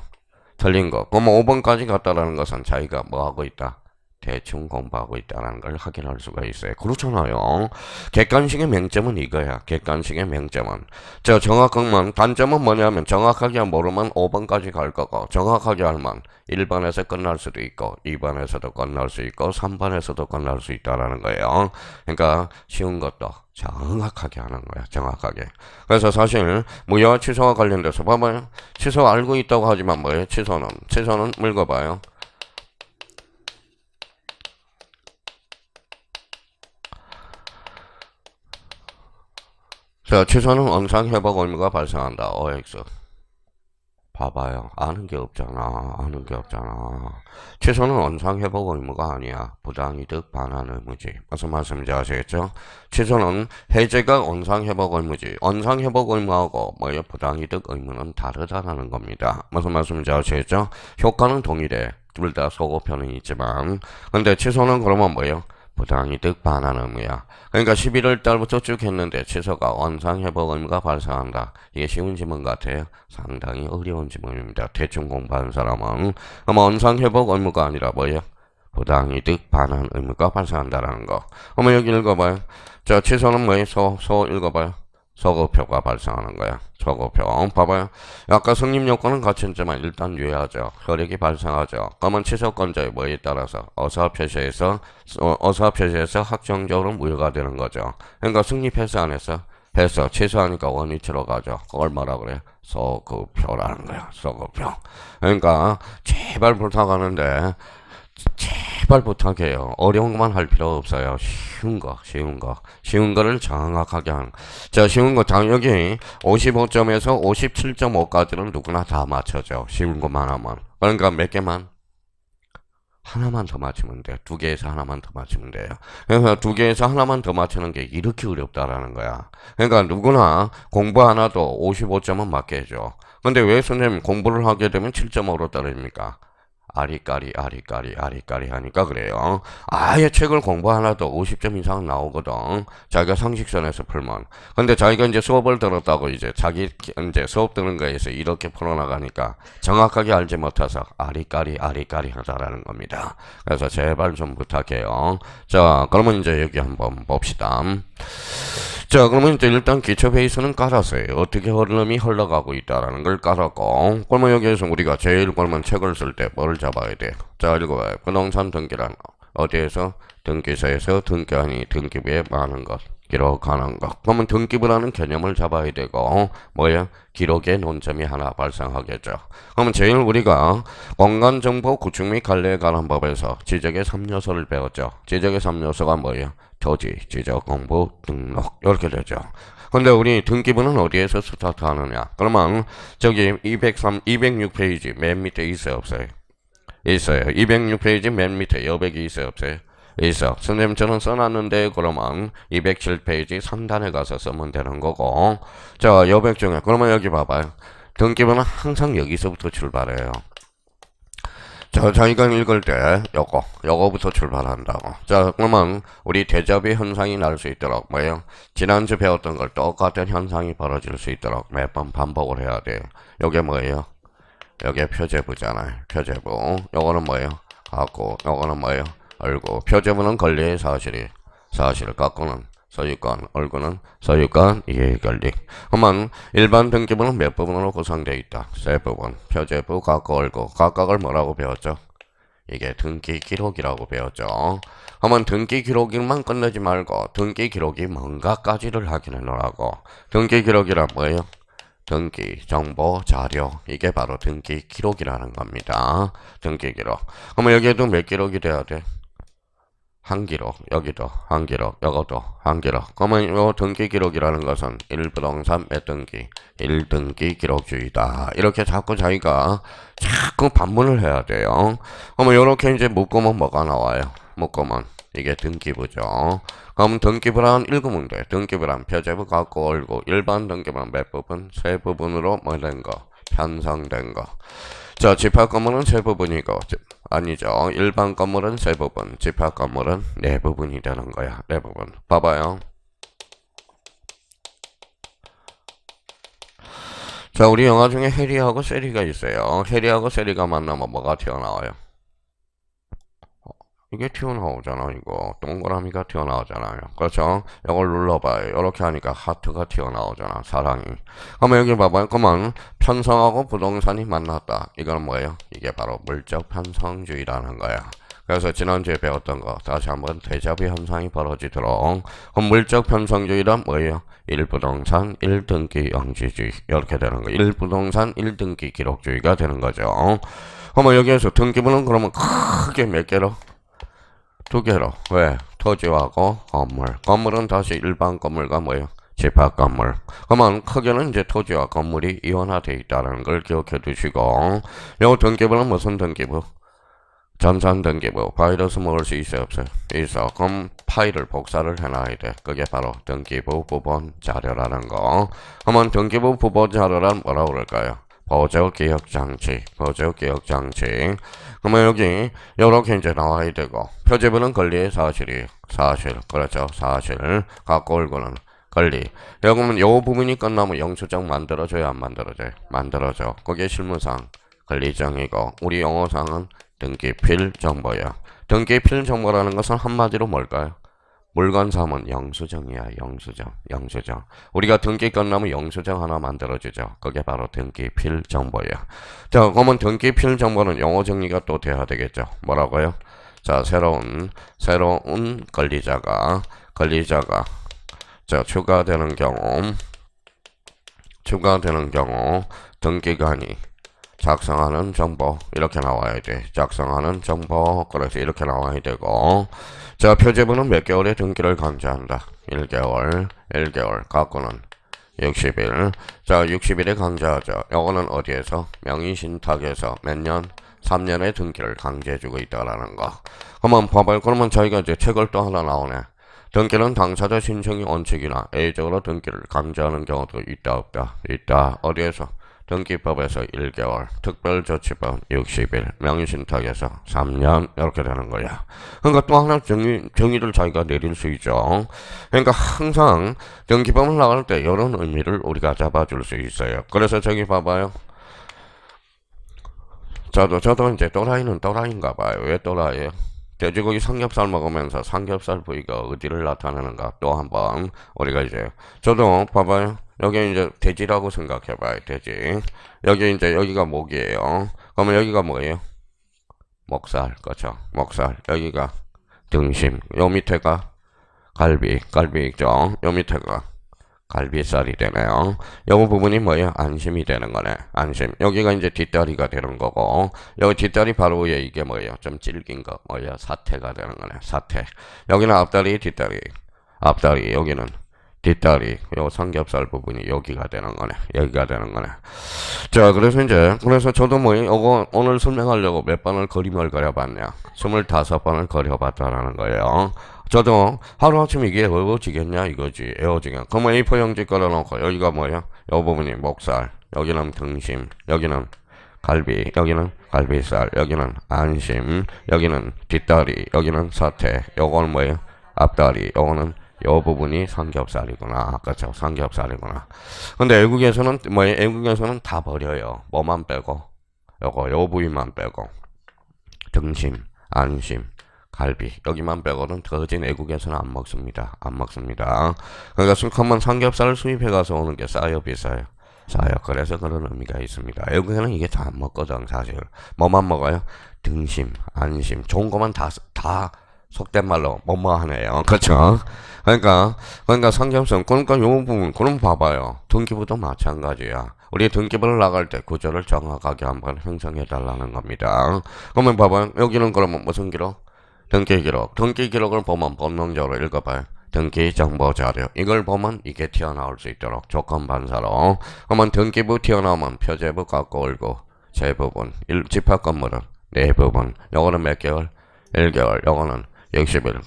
틀린 거. 그럼 5번까지 갔다라는 것은 자기가 뭐 하고 있다? 대충 공부하고 있다는 걸 확인할 수가 있어요. 그렇잖아요. 객관식의 맹점은 이거야. 객관식의 맹점은. 저 정확한 단점은 뭐냐면 정확하게 모르면 5번까지 갈 거고 정확하게 알면 1번에서 끝날 수도 있고 2번에서도 끝날 수 있고 3번에서도 끝날 수 있다라는 거예요. 그러니까 쉬운 것도 정확하게 하는 거야. 정확하게. 그래서 사실 무효와 취소와 관련돼서 봐봐요. 취소 알고 있다고 하지만 뭐예요? 취소는 읽어봐요. 자, 취소는 원상 회복 의무가 발생한다. OX. 봐봐요. 아는 게 없잖아. 아는 게 없잖아. 취소는 원상 회복 의무가 아니야. 부당이득 반환 의무지. 무슨 말씀인지 아시겠죠? 취소는 해제가 원상 회복 의무지. 원상 회복 의무하고 뭐예요? 부당이득 의무는 다르다라는 겁니다. 무슨 말씀인지 아시겠죠? 효과는 동일해. 둘 다 소급표는 있지만. 근데 취소는 그러면 뭐예요? 부당이득 반환 의무야. 그러니까 11월 달부터 쭉 했는데 취소가 원상 회복 의무가 발생한다. 이게 쉬운 지문 같아요. 상당히 어려운 지문입니다. 대충 공부하는 사람은. 그럼 원상 회복 의무가 아니라 뭐예요? 부당이득 반환 의무가 발생한다라는 거. 그러면 여기 읽어봐요. 자, 취소는 뭐예요? 소 읽어봐요. 소급표가 발생하는 거야. 소급표. 봐봐요. 아까 성립 요건은 같이 있지만 일단 유의하죠. 혈액이 발생하죠. 그러면 취소권자의 뭐에 따라서 어사표시에서 확정적으로 무효가 되는 거죠. 그러니까 성립했어 안 했어? 했어. 취소하니까 원위치로 가죠. 그걸 뭐라 그래? 소급표라는 거야. 소급표. 그러니까 제발 부탁하는데 제발 부탁해요. 어려운 것만 할 필요 없어요. 쉬운 거를 정확하게 하는. 자, 쉬운 거, 여기 55점에서 57.5까지는 누구나 다 맞춰져. 쉬운 것만 하면. 그러니까 몇 개만? 하나만 더 맞추면 돼. 두 개에서 하나만 더 맞추면 돼요. 그래서 두 개에서 하나만 더 맞추는 게 이렇게 어렵다라는 거야. 그러니까 누구나 공부 하나도 55점은 맞게 해줘. 근데 왜 선생님 공부를 하게 되면 7.5로 떨어집니까? 아리까리 하니까 그래요. 아예 책을 공부 하나도 50점 이상 나오거든. 자기가 상식선에서 풀면. 근데 자기가 이제 수업을 들었다고 이제 자기 이제 수업 듣는 거에서 이렇게 풀어나가니까 정확하게 알지 못해서 아리까리 하다라는 겁니다. 그래서 제발 좀 부탁해요. 자, 그러면 이제 여기 한번 봅시다. 자, 그러면 이제 일단 기초 베이스는 깔았어요. 어떻게 흐름이 흘러가고 있다라는 걸 깔았고, 그러면 여기에서 우리가 제일 그러면 책을 쓸 때 뭘 잡아야 돼? 자, 읽어봐요. 부동산 등기란 어디에서? 등기소에서 등기하니 등기부에 많은 것 기록하는 것. 그러면 등기부라는 개념을 잡아야 되고, 뭐예요? 기록의 논점이 하나 발생하겠죠. 그러면 제일 우리가 공간정보 구축 및 관리에 관한 법에서 지적의 3요소를 배웠죠. 지적의 3요소가 뭐예요? 토지, 지적, 공부, 등록 이렇게 되죠. 근데 우리 등기부는 어디에서 스타트하느냐? 그러면 저기 206페이지 맨 밑에 있어요 없어요? 있어요. 206페이지 맨 밑에 여백이 있어요 없어요? 있어. 선생님처럼 써놨는데 그러면 207페이지 상단에 가서 쓰면 되는 거고. 자, 여백 중에 그러면 여기 봐봐요. 등기부는 항상 여기서부터 출발해요. 자, 자기가 읽을 때 요거부터 출발한다고. 자, 그러면 우리 대자비 현상이 날 수 있도록 뭐예요? 지난주 배웠던 걸 똑같은 현상이 벌어질 수 있도록 몇 번 반복을 해야 돼요. 요게 뭐예요? 요게 표제부잖아요. 표제부. 요거는 뭐예요? 갖고, 요거는 뭐예요? 얼고. 표제부는 권리의 사실을 갖고는 소유권, 얼고는 소유권, 이해관리. 그러면 일반 등기부는 몇 부분으로 구성되어 있다? 세 부분. 표제부, 갖고, 얼고. 각각을 뭐라고 배웠죠? 이게 등기 기록이라고 배웠죠. 그러면 등기 기록만 끝내지 말고 등기 기록이 뭔가까지를 확인해 놓으라고. 등기 기록이란 뭐예요? 등기, 정보, 자료. 이게 바로 등기 기록이라는 겁니다. 등기 기록. 그러면 여기에도 몇 기록이 돼야 돼? 한 기록, 여기도 한 기록, 요것도 한 기록. 그러면 이 등기 기록이라는 것은 1부동산 몇 등기, 1등기 기록주의다. 이렇게 자꾸 자기가 자꾸 반문을 해야 돼요. 그러면 이렇게 이제 묶으면 뭐가 나와요? 묶으면 이게 등기부죠. 그럼 등기부란 읽으면 돼. 등기부란 표제부 갖고 얼고 일반 등기부란 몇 부분? 세 부분으로 뭐 된 거? 편성된 거. 자, 집합 건물은 세 부분이고, 아니죠. 일반 건물은 세 부분, 집합 건물은 네 부분이 되는 거야. 네 부분. 봐봐요. 자, 우리 영화 중에 해리하고 세리가 있어요. 해리하고 세리가 만나면 뭐가 튀어나와요? 이게 튀어나오잖아. 이거 동그라미가 튀어나오잖아요. 그렇죠? 이걸 눌러봐요. 이렇게 하니까 하트가 튀어나오잖아. 사랑이. 그러면 여기 봐봐요. 그러면 편성하고 부동산이 만났다. 이건 뭐예요? 이게 바로 물적 편성주의라는 거야. 그래서 지난주에 배웠던 거 다시 한번 대자비 현상이 벌어지도록. 그럼 물적 편성주의란 뭐예요? 1부동산 1등기 영지주의 이렇게 되는 거. 1부동산 1등기 기록주의가 되는 거죠. 그러면 여기에서 등기부는 그러면 크게 몇 개로? 두 개로. 왜? 토지하고 건물. 건물은 다시 일반 건물과 뭐예요? 집합건물. 그러면 크게는 이제 토지와 건물이 이원화되어 있다는 걸 기억해 두시고, 요 등기부는 무슨 등기부? 전산 등기부. 바이러스 먹을 수 있어요, 없어요? 있어. 그럼 파일을 복사를 해놔야 돼. 그게 바로 등기부 부본 자료라는 거. 그러면 등기부 부본 자료란 뭐라고 그럴까요? 보조기억장치. 보조기억장치. 그러면 여기 요렇게 이제 나와야 되고, 표지부는 권리의 사실이에요. 사실. 그렇죠. 사실. 갖고 올거는 권리. 그러면 요 부분이 끝나면 영수증 만들어줘야 안 만들어져요? 만들어져. 그게 실무상 권리정이고, 우리 용어상은 등기필 정보야. 등기필 정보라는 것은 한마디로 뭘까요? 물건 사면 영수증이야. 영수증. 우리가 등기 끝나면 영수증 하나 만들어주죠. 그게 바로 등기필 정보야. 자, 그러면 등기필 정보는 용어 정리가 또 돼야 되겠죠. 뭐라고요? 자, 새로운 권리자가 자, 추가되는 경우 등기관이 작성하는 정보 이렇게 나와야 돼. 작성하는 정보 그래서 이렇게 나와야 되고, 자, 표제부는 몇 개월의 등기를 강제한다. 1개월 갖고는 60일. 자, 60일에 강제하죠. 요거는 어디에서? 명의신탁에서 몇 년? 3년의 등기를 강제해주고 있다라는 거. 그러면 봐봐요. 그러면 저희가 이제 책을 또 하나 나오네. 등기는 당사자 신청이 원칙이나 A적으로 등기를 강제하는 경우도 있다 없다? 있다. 어디에서? 등기법에서 1개월, 특별조치법 60일, 명의신탁에서 3년 이렇게 되는 거야. 그러니까 또 하나 정의를 자기가 내릴 수 있죠. 그러니까 항상 등기법을 나갈 때 이런 의미를 우리가 잡아줄 수 있어요. 그래서 저기 봐봐요. 저도 이제 또라이는 또라이인가 봐요. 왜 또라이예요? 돼지고기 삼겹살 먹으면서 삼겹살 부위가 어디를 나타내는가 또 한번 우리가 이제 저도 봐봐요. 여기 이제 돼지라고 생각해봐요. 돼지. 여기 이제 여기가 목이에요. 그러면 여기가 뭐예요? 목살. 그렇죠. 목살. 여기가 등심. 요 밑에가 갈비 있죠. 요 밑에가 갈비살이 되네요. 요 부분이 뭐예요? 안심이 되는 거네. 안심. 여기가 이제 뒷다리가 되는 거고, 여기 뒷다리 바로 위에 이게 뭐예요? 좀 질긴 거. 뭐예요? 사태가 되는 거네. 사태. 여기는 앞다리, 뒷다리. 앞다리. 여기는 뒷다리. 요 삼겹살 부분이 여기가 되는 거네. 여기가 되는 거네. 자, 그래서 저도 뭐, 이거 오늘 설명하려고 몇 번을 그림을 그려봤냐? 25번을 그려봤다라는 거예요. 저도 하루아침 이게 어려워지겠냐 이거지. 에어지게. 그러면 A4 용지 걸어놓고 여기가 뭐야? 요 부분이 목살, 여기는 등심, 여기는 갈비, 여기는 갈비살, 여기는 안심, 여기는 뒷다리, 여기는 사태, 요거는 뭐예요? 앞다리, 요거는 요 부분이 삼겹살이구나. 그렇죠. 삼겹살이구나. 근데 외국에서는 뭐예요? 외국에서는 다 버려요. 뭐만 빼고 요 부위만 빼고 등심, 안심, 갈비 여기만 빼고는 거진 외국에서는 안 먹습니다. 그러니까 한번 삼겹살을 수입해 가서 오는 게 싸요 비싸요? 싸요. 그래서 그런 의미가 있습니다. 외국에는 이게 다 안 먹거든 사실. 뭐만 먹어요? 등심, 안심 좋은 것만 다 속된 말로 뭐하네요. 그렇죠? 그러니까 삼겹살 그러니까 요 부분 그럼 봐봐요. 등기부도 마찬가지야. 우리 등기부를 나갈 때 구조를 정확하게 한번 형성해 달라는 겁니다. 그러면 봐봐요. 여기는 그러면 무슨 기록? 등기 기록을 보면 본능적으로 읽어봐요. 등기 정보 자료. 이걸 보면 이게 튀어나올 수 있도록 조건 반사로. 그러면 등기부 튀어나오면 표제부 갖고 올고 재부분. 집합 건물은 네 부분. 요거는 몇 개월? 1개월. 요거는 60일.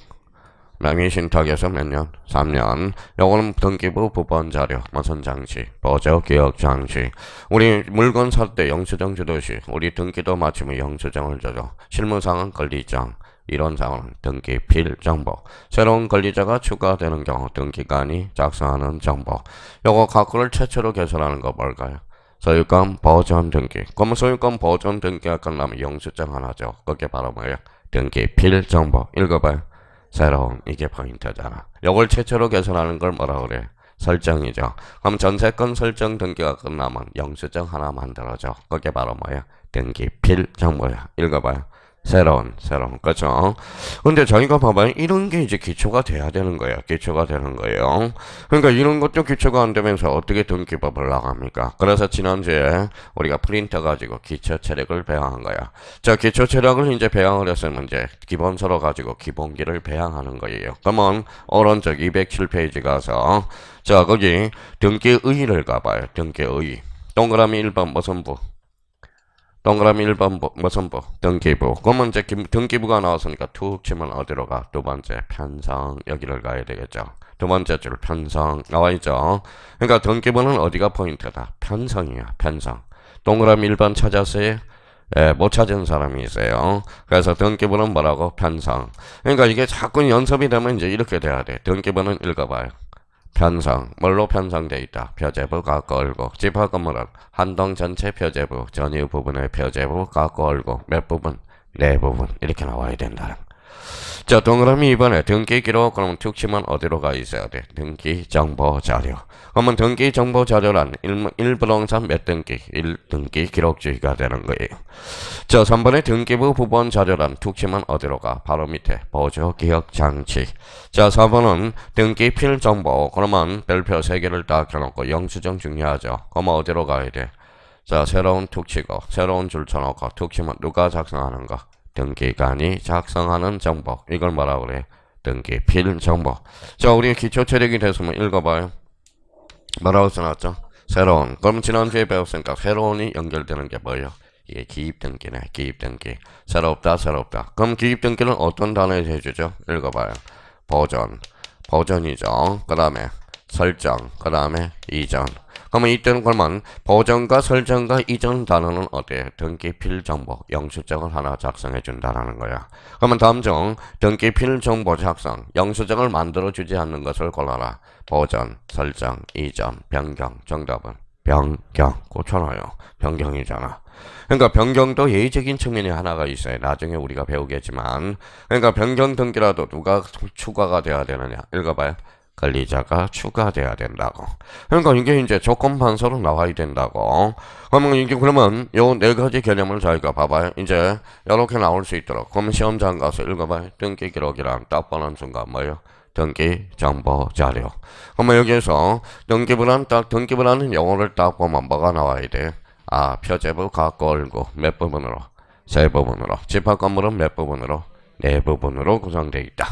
명의신탁에서 몇 년? 3년. 요거는 등기부 부본 자료. 무슨 장치? 보조 기억 장치. 우리 물건 살 때 영수증 주듯이 우리 등기도 마치면 영수증을 줘줘. 실무상은 권리장. 이런 상황은 등기필 정보. 새로운 권리자가 추가되는 경우 등기관이 작성하는 정보. 요거 각각을 최초로 개설하는 거 뭘까요? 소유권 보존 등기. 그러면 소유권 보존 등기가 끝나면 영수증 하나죠. 그게 바로 뭐예요? 등기필 정보. 읽어봐요. 새로운 이게 포인트잖아. 요걸 최초로 개설하는 걸 뭐라 그래? 설정이죠. 그럼 전세권 설정 등기가 끝나면 영수증 하나 만들어줘. 그게 바로 뭐야? 등기필 정보야. 읽어봐요. 새로운, 그죠? 근데 저희가 봐봐요. 이런 게 이제 기초가 돼야 되는 거예요. 기초가 되는 거예요. 그러니까 이런 것도 기초가 안 되면서 어떻게 등기법을 나갑니까? 그래서 지난주에 우리가 프린터 가지고 기초 체력을 배양한 거야. 자, 기초 체력을 이제 배양을 했으면 이제 기본서로 가지고 기본기를 배양하는 거예요. 그러면 오른쪽 207페이지 가서 자, 거기 등기의의를 가봐요. 등기의의. 동그라미 1번 무슨 부? 동그라미 1번 무슨 부? 등기부. 그러면 이제 등기부가 나왔으니까 툭 치면 어디로 가? 두 번째 편성 여기를 가야 되겠죠. 두 번째 줄 편성 나와있죠. 그러니까 등기부는 어디가 포인트다? 편성이야. 편성. 동그라미 1번 찾았어요? 예, 못 찾은 사람이 있어요. 그래서 등기부는 뭐라고? 편성. 그러니까 이게 자꾸 연습이 되면 이제 이렇게 돼야 돼. 등기부는 읽어봐요. 편성, 뭘로 편성되어 있다. 표제부 갖고 얼고 집합 건물은 한동 전체 표제부 전유 부분의 표제부 갖고 얼고 몇 부분? 네 부분 이렇게 나와야 된다는. 자, 동그라미 2번에 등기 기록 그러면 툭 치면 어디로 가 있어야 돼? 등기 정보 자료. 그러면 등기 정보 자료란 일부동산 몇 등기? 1등기 기록주의가 되는 거예요. 자, 3번에 등기부 부본 자료란 툭 치면 어디로 가? 바로 밑에 보조 기억 장치. 자, 4번은 등기 필 정보. 그러면 별표 3개를 딱 켜놓고 영수증 중요하죠. 그러면 어디로 가야 돼? 자, 새로운 툭 치고 새로운 줄 쳐놓고 툭 치면 누가 작성하는 거? 등기관이 작성하는 정보. 이걸 뭐라고 그래? 등기필 정보. 자, 우리 기초 체력이 됐으면 읽어봐요. 뭐라고 써놨죠? 새로운. 그럼 지난주에 배웠으니까 새로운이 연결되는 게 뭐예요? 이게 기입등기네. 기입등기. 새롭다. 그럼 기입등기는 어떤 단어에서 해주죠? 읽어봐요. 보존. 보존이죠. 그 다음에 설정. 그 다음에 이전. 그러면 이때는 그러면 보전과 설정과 이전 단어는 어때? 등기필 정보, 영수증을 하나 작성해 준다라는 거야. 그러면 다음 중 등기필 정보 작성, 영수증을 만들어 주지 않는 것을 골라라. 보전, 설정, 이전, 변경. 정답은 변경. 그렇잖아요. 변경이잖아. 그러니까 변경도 예의적인 측면이 하나가 있어요. 나중에 우리가 배우겠지만. 그러니까 변경 등기라도 누가 추가가 돼야 되느냐? 읽어봐요. 관리자가 추가돼야 된다고. 그러니까 이게 이제 조건 판서로 나와야 된다고. 그러면 이게 그러면 요 네 가지 개념을 저희가 봐봐요. 이제 이렇게 나올 수 있도록. 그러면 시험장 가서 읽어봐요. 등기 기록이란 딱 보는 순간 뭐예요? 등기 정보 자료. 그러면 여기에서 등기부라는 용어를 딱 보면 뭐가 나와야 돼? 아, 표제부 갖고 얼고 몇 부분으로? 세 부분으로. 집합 건물은 몇 부분으로? 네 부분으로 구성되어 있다.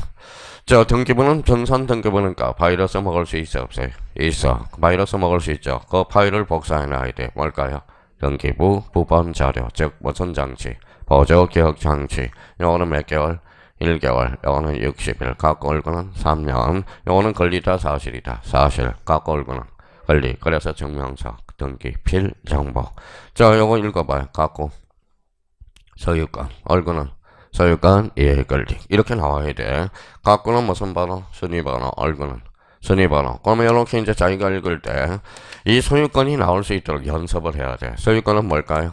자, 등기부는 전산 등기부니까 바이러스 먹을 수 있어 없어요? 있어. 바이러스 먹을 수 있죠. 그 파일을 복사해 놔야 돼. 뭘까요? 등기부 부본 자료, 즉 무슨 장치? 보조 기억 장치. 요거는 몇 개월? 1개월. 요거는 60일. 갖고 올거는 3년. 요거는 권리다 사실이다. 사실. 갖고 올거는 권리. 그래서 증명서, 등기, 필, 정보. 자, 요거 읽어봐요. 갖고 소유권. 얼거는 소유권, 이해권리. 이렇게 나와야 돼. 갖고는 무슨 번호? 순위번호. 얼굴은 순위번호. 그러면 이렇게 이제 자기가 읽을 때 이 소유권이 나올 수 있도록 연습을 해야 돼. 소유권은 뭘까요?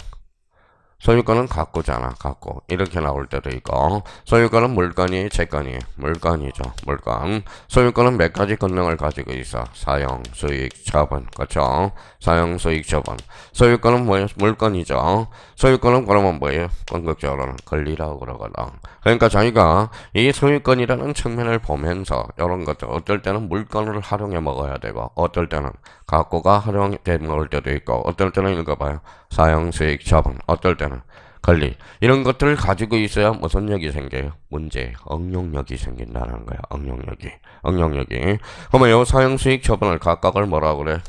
소유권은 갖고잖아. 갖고. 이렇게 나올 때도 있고. 소유권은 물건이 채권이 물건이죠. 물건. 소유권은 몇 가지 권능을 가지고 있어. 사용, 수익, 처분. 그렇죠? 사용, 수익, 처분. 소유권은 뭐예요? 물건이죠. 소유권은 그러면 뭐예요? 궁극적으로는 권리라고 그러거든. 그러니까 자기가 이 소유권이라는 측면을 보면서 이런 것들 어떨 때는 물건을 활용해 먹어야 되고 어떨 때는 갖고가 활용돼 먹을 때도 있고 어떨 때는 읽어봐요. 사용, 수익, 처분. 어떨 때는 권리. 이런 것들을 가지고 있어야 무슨 lực 생겨요? 문제, 응용력이 생긴다는 거야. 응용력이. 그러면 이 사용, 수익, 처분을 각각을 뭐라고 그래?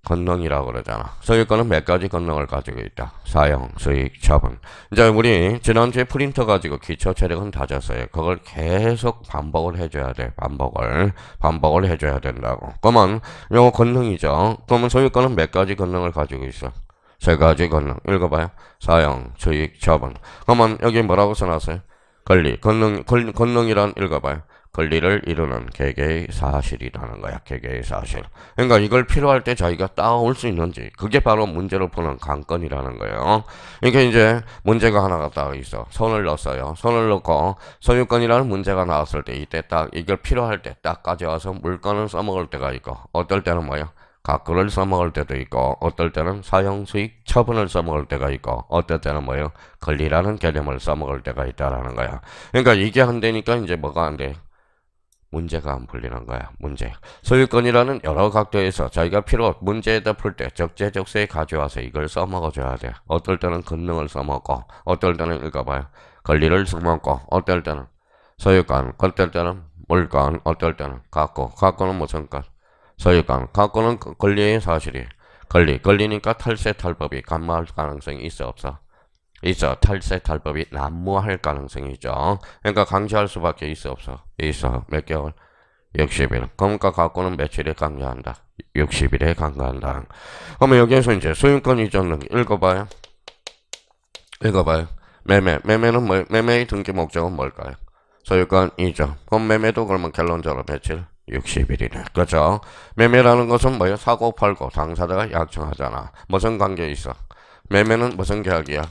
권능이라고 그러잖아. 소유권은 몇 가지 권능을 가지고 있다. 사용, 수익, 처분. 이제 우리 지난주에 프린터 가지고 기초 체력은 다졌어요. 그걸 계속 반복을 해줘야 돼. 반복을 해줘야 된다고. 그러면 요 권능이죠. 그러면 소유권은 몇 가지 권능을 가지고 있어? 세 가지 권능. 읽어봐요. 사용, 수익, 처분. 그러면 여기 뭐라고 써놨어요? 권리. 권능이란 읽어봐요. 권리를 이루는 개개의 사실이라는 거야. 개개의 사실. 그러니까 이걸 필요할 때 자기가 따올 수 있는지 그게 바로 문제를 푸는 관건이라는 거예요. 이게 이제 문제가 하나가 딱 있어. 손을 넣었어요. 손을 넣고 소유권이라는 문제가 나왔을 때 이때 딱 이걸 필요할 때 딱 가져와서 물건을 써먹을 때가 있고 어떨 때는 뭐야? 갖고를 써먹을 때도 있고 어떨 때는 사용, 수익, 처분을 써먹을 때가 있고 어떨 때는 뭐예요? 권리라는 개념을 써먹을 때가 있다라는 거야. 그러니까 이게 안 되니까 이제 뭐가 안 돼? 문제가 안 풀리는 거야. 문제. 소유권이라는 여러 각도에서 자기가 문제에다 풀 때 적재적소에 가져와서 이걸 써먹어줘야 돼. 어떨 때는 권능을 써먹고 어떨 때는 읽어봐요. 권리를 써먹고 어떨 때는 소유권, 어떨 때는 물권, 어떨 때는 갖고는 무슨 것? 소유권, 갖고는 권리의 사실이 권리니까 탈세 탈법이 간무할 가능성이 있어 없어? 있어. 탈세 탈법이 난무할 가능성이 있죠. 그러니까 강제할 수밖에 있어 없어? 있어. 몇 개월? 60일. 그러니까 갖고는 며칠에 강제한다? 60일에 강제한다. 그러면 여기에서 이제 소유권 이전 등기 읽어봐요. 매매는 뭐, 매매의 등기 목적은 뭘까요? 소유권 이전. 그럼 매매도 그러면 결론적으로 며칠? 60일이네. 그렇죠? 매매라는 것은 뭐예요? 사고 팔고 당사자가 약정하잖아. 무슨 관계 있어? 매매는 무슨 계약이야?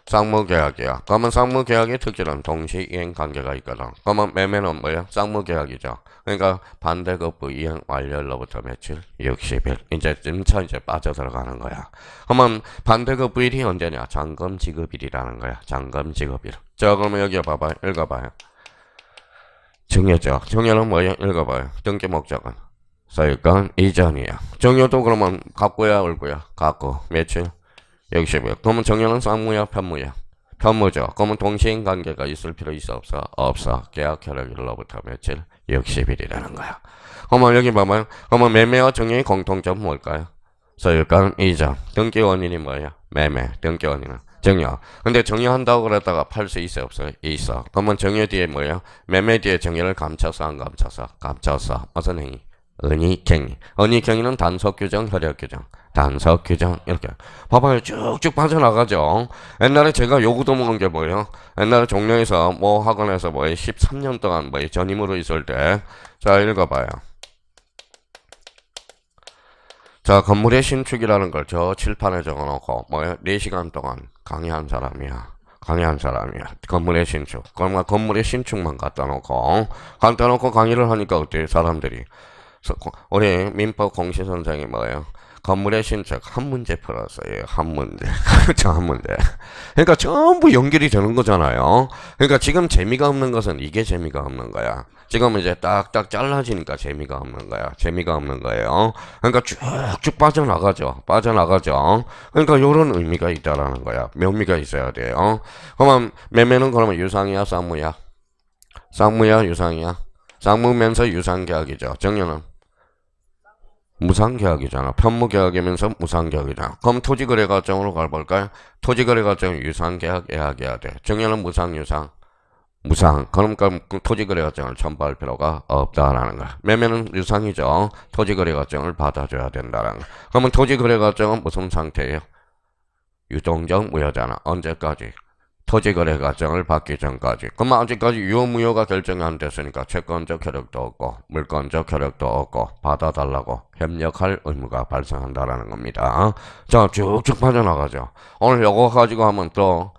쌍무계약이야. 그러면 쌍무계약의 특징은 동시이행 관계가 있거든. 그러면 매매는 뭐야? 쌍무계약이죠. 그러니까 반대급부 이행 완료로부터 며칠? 60일. 이제 점차 이제 빠져 들어가는 거야. 그러면 반대급부일이 언제냐? 잔금 지급일이라는 거야. 잔금 지급일. 자, 그러면 여기 봐봐요. 읽어봐요. 정여죠. 정여는 뭐야? 읽어봐요. 등기 목적은 소유권 이전이야. 정여도 그러면 갖고야 얼고야? 갖고. 며칠? 60일. 그러면 정여는 쌍무야 편무야? 편무죠. 그러면 동시인 관계가 있을 필요 있어 없어? 없어. 계약 효력일로부터 며칠? 60일이라는 거야. 그러면 여기 봐봐요. 그러면 매매와 정여의 공통점은 뭘까요? 소유권 이전. 등기 원인이 뭐야? 매매. 등기 원인은 정여. 근데 정여한다고 그랬다가 팔 수 있어 없어? 있어. 그러면 정여 뒤에 뭐야? 매매 뒤에 정여를 감춰서 안 감춰서? 감춰서. 무슨 행위? 은의갱의. 은의갱의는 단속규정, 효력규정. 단속규정 이렇게 봐봐요. 쭉쭉 빠져나가죠. 옛날에 제가 요구도 먹은 게 뭐예요? 옛날에 종로에서 뭐 학원에서 뭐 13년 동안 뭐 전임으로 있을 때 자 읽어봐요. 자 건물의 신축이라는 걸 저 칠판에 적어놓고 뭐예요? 4시간 동안 강의한 사람이야. 건물의 신축. 건물의 신축만 갖다 놓고 강의를 하니까 어때요? 사람들이 우리 민법 공시 선생이 뭐예요? 건물의 신축 한 문제 풀었어요. 한 문제. 그렇죠, 한 문제. 그러니까 전부 연결이 되는 거잖아요. 그러니까 지금 재미가 없는 것은 이게 재미가 없는 거야. 지금 이제 딱딱 잘라지니까 재미가 없는 거야. 재미가 없는 거예요. 그러니까 쭉쭉 빠져나가죠. 그러니까 이런 의미가 있다라는 거야. 묘미가 있어야 돼요. 그러면 매매는 그러면 유상이야, 쌍무야? 쌍무야, 유상이야? 쌍무면서 유상계약이죠. 정여는 무상계약이잖아. 편무계약이면서 무상계약이잖아. 그럼 토지거래과정으로 가볼까요? 토지거래과정 유상계약 예약해야 돼. 정여는 무상, 유상? 무상. 그러니까 토지거래과정을 첨부할 필요가 없다라는 거야. 매매는 유상이죠. 토지거래과정을 받아줘야 된다라는 거야. 그러면 토지거래과정은 무슨 상태예요? 유동적 무효잖아. 언제까지? 토지거래 과정을 받기 전까지. 그러면 아직까지 유효무효가 결정이 안 됐으니까 채권적 효력도 없고 물권적 효력도 없고 받아달라고 협력할 의무가 발생한다라는 겁니다. 자 쭉쭉 빠져나가죠. 오늘 요거 가지고 하면 또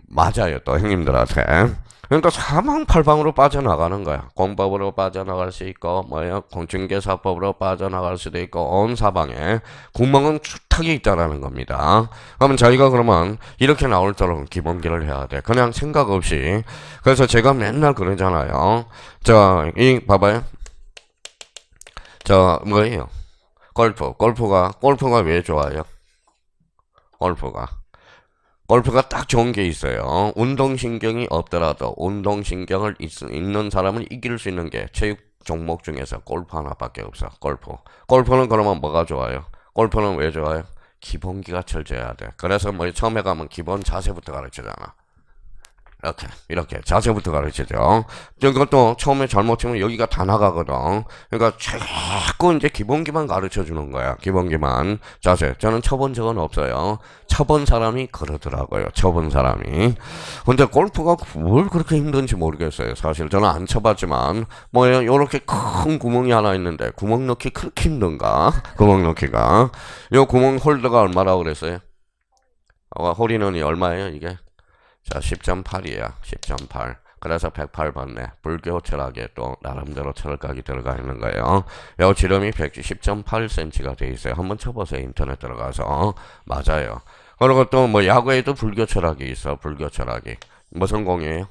맞아요. 또 형님들한테. 그러니까 사방팔방으로 빠져나가는 거야. 공법으로 빠져나갈 수 있고 뭐예요? 공중개사법으로 빠져나갈 수도 있고 온 사방에 구멍은 숱하게 있다라는 겁니다. 그러면 저희가 그러면 이렇게 나올도록 기본기를 해야 돼. 그냥 생각 없이. 그래서 제가 맨날 그러잖아요. 자, 봐봐요. 자, 뭐예요? 골프가 왜 좋아요? 골프가 딱 좋은 게 있어요. 운동신경이 없더라도 운동신경을 있는 사람은 이길 수 있는 게 체육 종목 중에서 골프 하나밖에 없어. 골프는 그러면 뭐가 좋아요? 골프는 왜 좋아요? 기본기가 철저해야 돼. 그래서 뭐 처음에 가면 기본 자세부터 가르치잖아. 이렇게 자세부터 가르치죠. 이것도 처음에 잘못하면 여기가 다 나가거든. 그러니까 자꾸 이제 기본기만 가르쳐 주는 거야. 기본기만. 자세. 저는 쳐본 적은 없어요. 쳐본 사람이 그러더라고요. 쳐본 사람이. 근데 골프가 뭘 그렇게 힘든지 모르겠어요. 사실 저는 안 쳐봤지만 뭐예요? 요렇게 큰 구멍이 하나 있는데 구멍 넣기 그렇게 힘든가? 구멍 넣기가. 요 구멍 홀더가 얼마라고 그랬어요? 홀인원이 얼마예요 이게? 자, 10.8이야. 10.8. 그래서 108번에 불교 철학에 또 나름대로 철학이 들어가 있는 거예요. 요 지름이 110.8cm가 돼 있어요. 한번 쳐보세요. 인터넷 들어가서. 맞아요. 그리고 또 뭐 야구에도 불교 철학이 있어. 불교 철학이. 무슨 공이에요?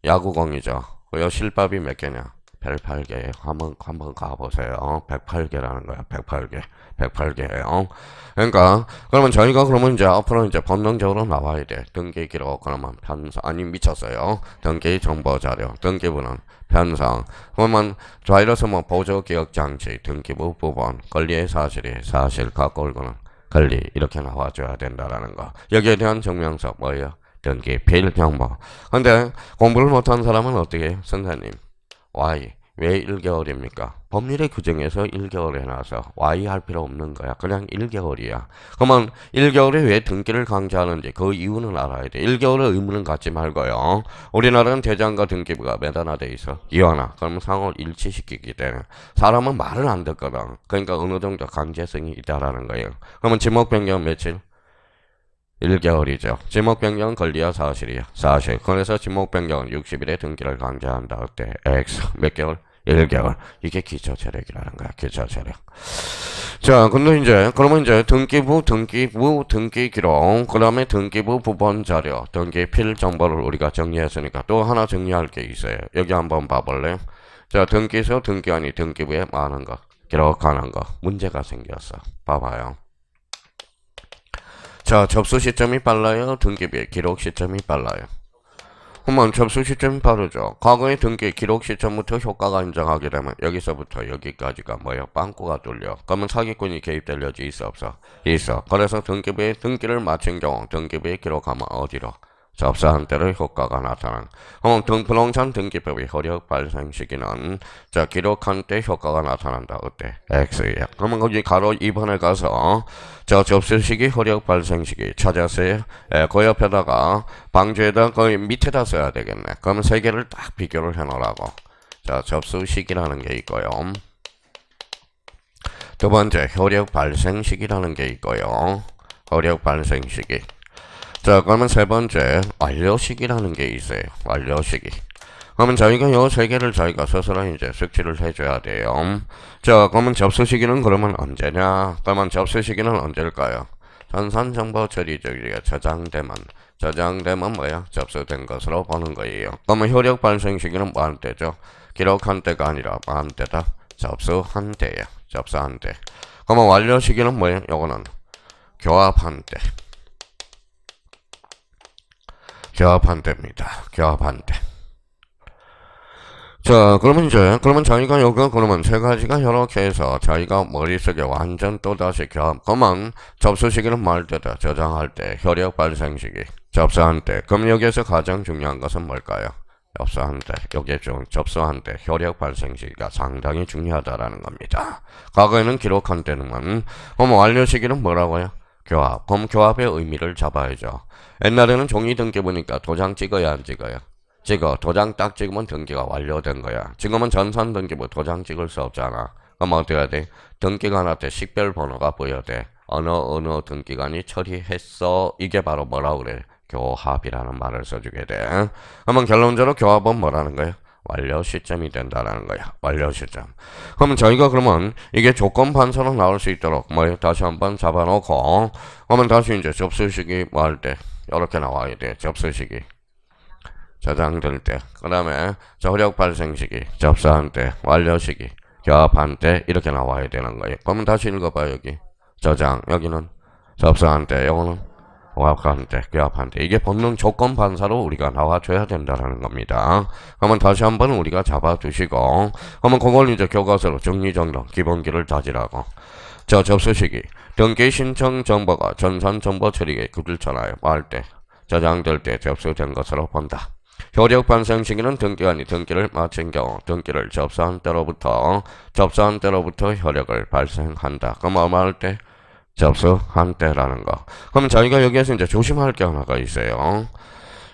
야구공이죠. 요 실밥이 몇 개냐? 108개예요. 한번 가보세요. 108개라는 거야. 108개. 108개예요. 그러니까 그러면 저희가 그러면 이제 앞으로 이제 본능적으로 나와야 돼. 등기 기록 그러면 편성 아니 미쳤어요. 등기 정보 자료 등기부는 편성 그러면 바이러스 뭐 보조 기억 장치 등기부 부분 권리의 사실이 사실 갖고 올거는 권리 이렇게 나와줘야 된다라는 거. 여기에 대한 증명서 뭐예요? 등기 필정보. 근데 공부를 못한 사람은 어떻게 해요? 선생님 Y 왜 1개월입니까? 법률의 규정에서 1개월 해놔서 Y 할 필요 없는 거야. 그냥 1개월이야. 그러면 1개월에 왜 등기를 강제하는지 그 이유는 알아야 돼. 1개월의 의무는 갖지 말고요. 우리나라는 대장과 등기부가 몇 하나 돼 있어? 2하나. 그러면 상호를 일치시키기 때문에 사람은 말을 안 듣거든. 그러니까 어느 정도 강제성이 있다라는 거예요. 그러면 지목 변경 며칠? 1개월이죠. 지목 변경 권리야 사실이야. 사실. 그래서 지목 변경은 60일에 등기를 강제한다. 어때? X. 몇 개월? 1개월. 이게 기초체력이라는 거야. 기초체력. 자, 근데 이제, 그러면 이제 등기부, 등기 기록, 그 다음에 등기부 부본 자료, 등기 필 정보를 우리가 정리했으니까 또 하나 정리할 게 있어요. 여기 한번 봐볼래요? 자, 등기소, 등기관이 등기부에 많은 거, 기록하는 거, 문제가 생겼어. 봐봐요. 자, 접수 시점이 빨라요? 등기부의 기록 시점이 빨라요? 그러면 접수 시점이 빠르죠. 과거의 등기 기록 시점부터 효과가 인정하게 되면 여기서부터 여기까지가 뭐예요? 빵꾸가 뚫려. 그러면 사기꾼이 개입될 여지 있어 없어? 있어. 그래서 등기부에 등기를 마친 경우 등기부에 기록하면 어디로? 접수한 때의 효과가 나타난. 부동산 등기법의 효력 발생 시기는 자 기록한 때 효과가 나타난다. 어때? X야. 그러면 거기 가로 2번에 가서 자 접수 시기 효력 발생 시기 찾았어요. 그 옆에다가 방주에다 거의 밑에다 써야 되겠네. 그러면 세 개를 딱 비교를 해놓으라고. 자 접수 시기라는 게 있고요. 두 번째 효력 발생 시기라는 게 있고요. 효력 발생 시기. 자, 그러면 세 번째, 완료 시기라는 게 있어요. 완료 시기. 그러면 저희가 요 세 개를 저희가 스스로 이제 숙지를 해줘야 돼요. 자, 그러면 접수 시기는 그러면 언제냐? 그러면 접수 시기는 언제일까요? 전산정보 처리적이가 저장되면 뭐야? 접수된 것으로 보는 거예요. 그러면 효력 발생 시기는 뭐 한 때죠? 기록한 때가 아니라 뭐 한 때다? 접수한 때야. 접수한 때. 그러면 완료 시기는 뭐예요? 요거는 교합한 때. 교합한 때입니다. 교합한 때. 자, 그러면 저희가 요거, 그러면 세 가지가 이렇게 해서 저희가 머릿속에 완전 또다시 교합. 그러면 접수 시기는 뭐 할 때다? 저장할 때. 효력 발생 시기. 접수한 때. 그럼 여기에서 가장 중요한 것은 뭘까요? 접수한 때. 여기에 접수한 때. 효력 발생 시기가 상당히 중요하다라는 겁니다. 과거에는 기록한 때는, 그럼 완료 시기는 뭐라고요? 교합. 그럼 교합의 의미를 잡아야죠. 옛날에는 종이 등기부니까 도장 찍어야 안 찍어요? 찍어. 도장 딱 찍으면 등기가 완료된 거야. 지금은 전산 등기부 도장 찍을 수 없잖아. 그럼 어떻게 해야 돼? 등기관할 때 식별 번호가 보여야 돼. 어느 등기관이 처리했어. 이게 바로 뭐라고 그래? 교합이라는 말을 써주게 돼. 그러면 결론적으로 교합은 뭐라는 거예요? 완료 시점이 된다라는 거야. 완료 시점. 그러면 저희가 그러면 이게 조건 반서로 나올 수 있도록 뭐 다시 한번 잡아놓고 그러면 다시 이제 접수 시기 뭐 할 때 이렇게 나와야 돼. 접수 시기. 저장될 때. 그 다음에 효력 발생 시기. 접수한 때. 완료 시기. 교합한 때. 이렇게 나와야 되는 거예요. 그러면 다시 읽어봐 여기. 저장. 여기는 접수한 때. 요거는 교합한 때. 교합한 때. 이게 본능 조건 반사로 우리가 나와줘야 된다는 겁니다. 그러면 다시 한번 우리가 잡아두시고 그러면 그걸 이제 교과서로 정리정돈 기본기를 다지라고. 자 접수 시기. 등기 신청 정보가 전산 정보 처리에 급일잖아요. 뭐 할 때. 저장될 때 접수된 것으로 본다. 효력 발생 시기는 등기관이 등기를 마친 경우 등기를 접수한 때로부터 효력을 발생한다. 그럼 얼마할 때? 접수한 때라는 거. 그럼 저희가 여기에서 이제 조심할 게 하나가 있어요.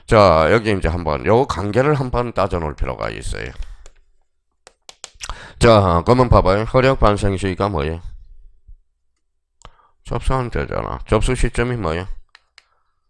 자, 여기 이제 한번 요 관계를 한번 따져 놓을 필요가 있어요. 자, 그러면 봐봐요. 효력 발생 시기가 뭐예요? 접수한 때잖아. 접수 시점이 뭐예요?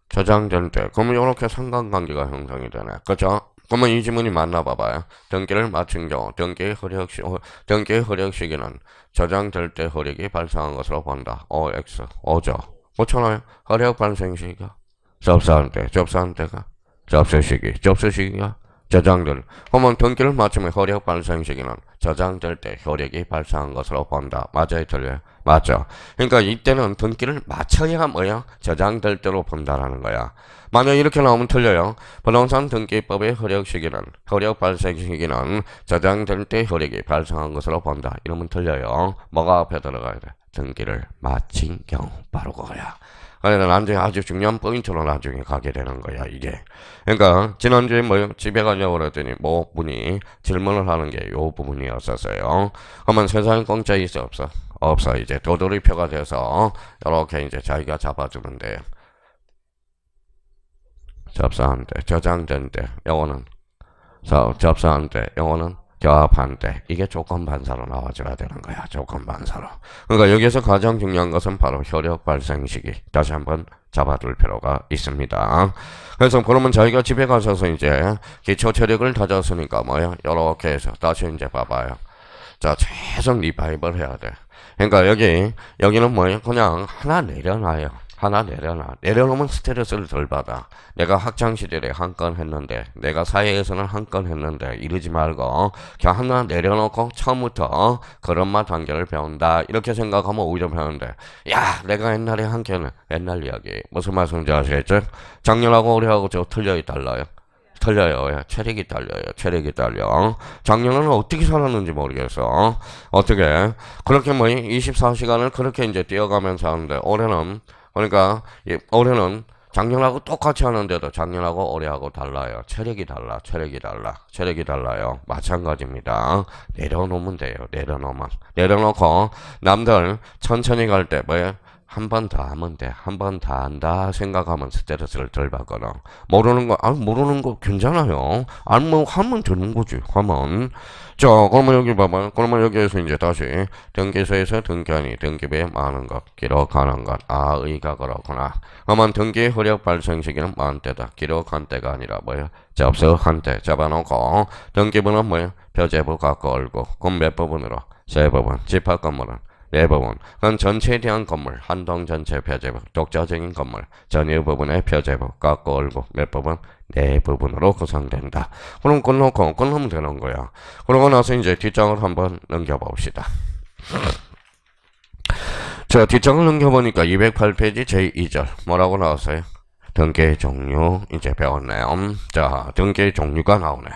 저장될 때. 그러면 이렇게 상관관계가 형성이 되네. 그죠? 그러면 이 지문이 맞나 봐봐요. 등기를 마친 경우 등기의 흐력 시기는 저장될 때 흐력이 발생한 것으로 본다. OX. 오죠. 그렇잖아요. 흐력 발생 시기가 접수한 때가 접수 시기가 저장될. 그러면 등기를 마치면 효력 발생 시기는 저장될 때 효력이 발생한 것으로 본다. 맞아요, 틀려요? 맞죠. 그러니까 이때는 등기를 마쳐야 뭐야? 저장될 때로 본다라는 거야. 만약 이렇게 나오면 틀려요. 부동산 등기법의 효력 발생 시기는 저장될 때 효력이 발생한 것으로 본다. 이러면 틀려요. 뭐가 앞에 들어가야 돼? 등기를 마친 경우. 바로 그거야. 그러니까 나중에 아주 중요한 포인트로 나중에 가게 되는 거야, 이게. 그러니까, 지난주에 뭐, 집에 가려고 그랬더니, 뭐, 분이 질문을 하는 게 요 부분이었었어요. 그러면 세상에 공짜 있어, 없어? 없어. 이제 도돌이표가 돼서, 이렇게 이제 자기가 잡아주는데, 접수한 때, 저장된 때, 요거는, 접수한 때, 요거는, 결합한 때 이게 조건 반사로 나와줘야 되는 거야. 조건 반사로. 그러니까 여기서 가장 중요한 것은 바로 효력 발생 시기. 다시 한번 잡아둘 필요가 있습니다. 그래서 그러면 저희가 집에 가셔서 이제 기초 체력을 다졌으니까 뭐야? 이렇게 해서 다시 이제 봐봐요. 자, 계속 리바이벌 해야 돼. 그러니까 여기는 뭐예요? 그냥 하나 내려놔요. 하나 내려놓으면 스트레스를 덜 받아. 내가 학창시절에 한 건 했는데, 내가 사회에서는 한 건 했는데, 이러지 말고, 그냥 하나 내려놓고 처음부터 그런마 단계를 배운다. 이렇게 생각하면 오히려 배우는데, 야, 내가 옛날에 한 개는, 옛날 이야기. 무슨 말씀인지 아시겠죠? 작년하고 올해하고 저 틀려요, 달라요? 틀려요. 체력이 달려. 작년에는 어떻게 살았는지 모르겠어. 어떻게. 그렇게 뭐, 24시간을 그렇게 이제 뛰어가면서 하는데, 그러니까 올해는 작년하고 똑같이 하는데도 작년하고 올해하고 달라요. 체력이 달라요. 마찬가지입니다. 내려놓으면 돼요. 내려놓고 남들 천천히 갈 때 뭐예요? 한 번 더 하면 돼. 한 번 더 한다 생각하면 스트레스를 덜 받거나. 모르는 거 괜찮아요. 뭐 하면 되는 거지. 하면. 자, 그러면 여기 봐봐요. 그러면 여기에서 이제 다시 등기소에서 등기하니 등기부에 많은 것, 기록하는 것. 의가 그렇구나. 그러면 등기 효력 발생 시기는 많은 때다. 기록한 때가 아니라 뭐예요? 접수한 때 잡아놓고 등기부는 뭐예요? 표제부 갖고 얼고. 그럼 몇 부분으로? 세 부분. 집합 건물은 네 부분. 그건 전체에 대한 건물, 한동 전체 표제부, 독자적인 건물, 전유 부분의 표제부, 갖고 얼고 몇 부분? 네 부분으로 구성된다. 그럼 끝놓으면 되는 거야. 그러고 나서 이제 뒷장을 한번 넘겨봅시다. 자, 뒷장을 넘겨보니까 208페이지 제2절. 뭐라고 나왔어요? 등기 종류, 이제 배웠네요. 자, 등기 종류가 나오네.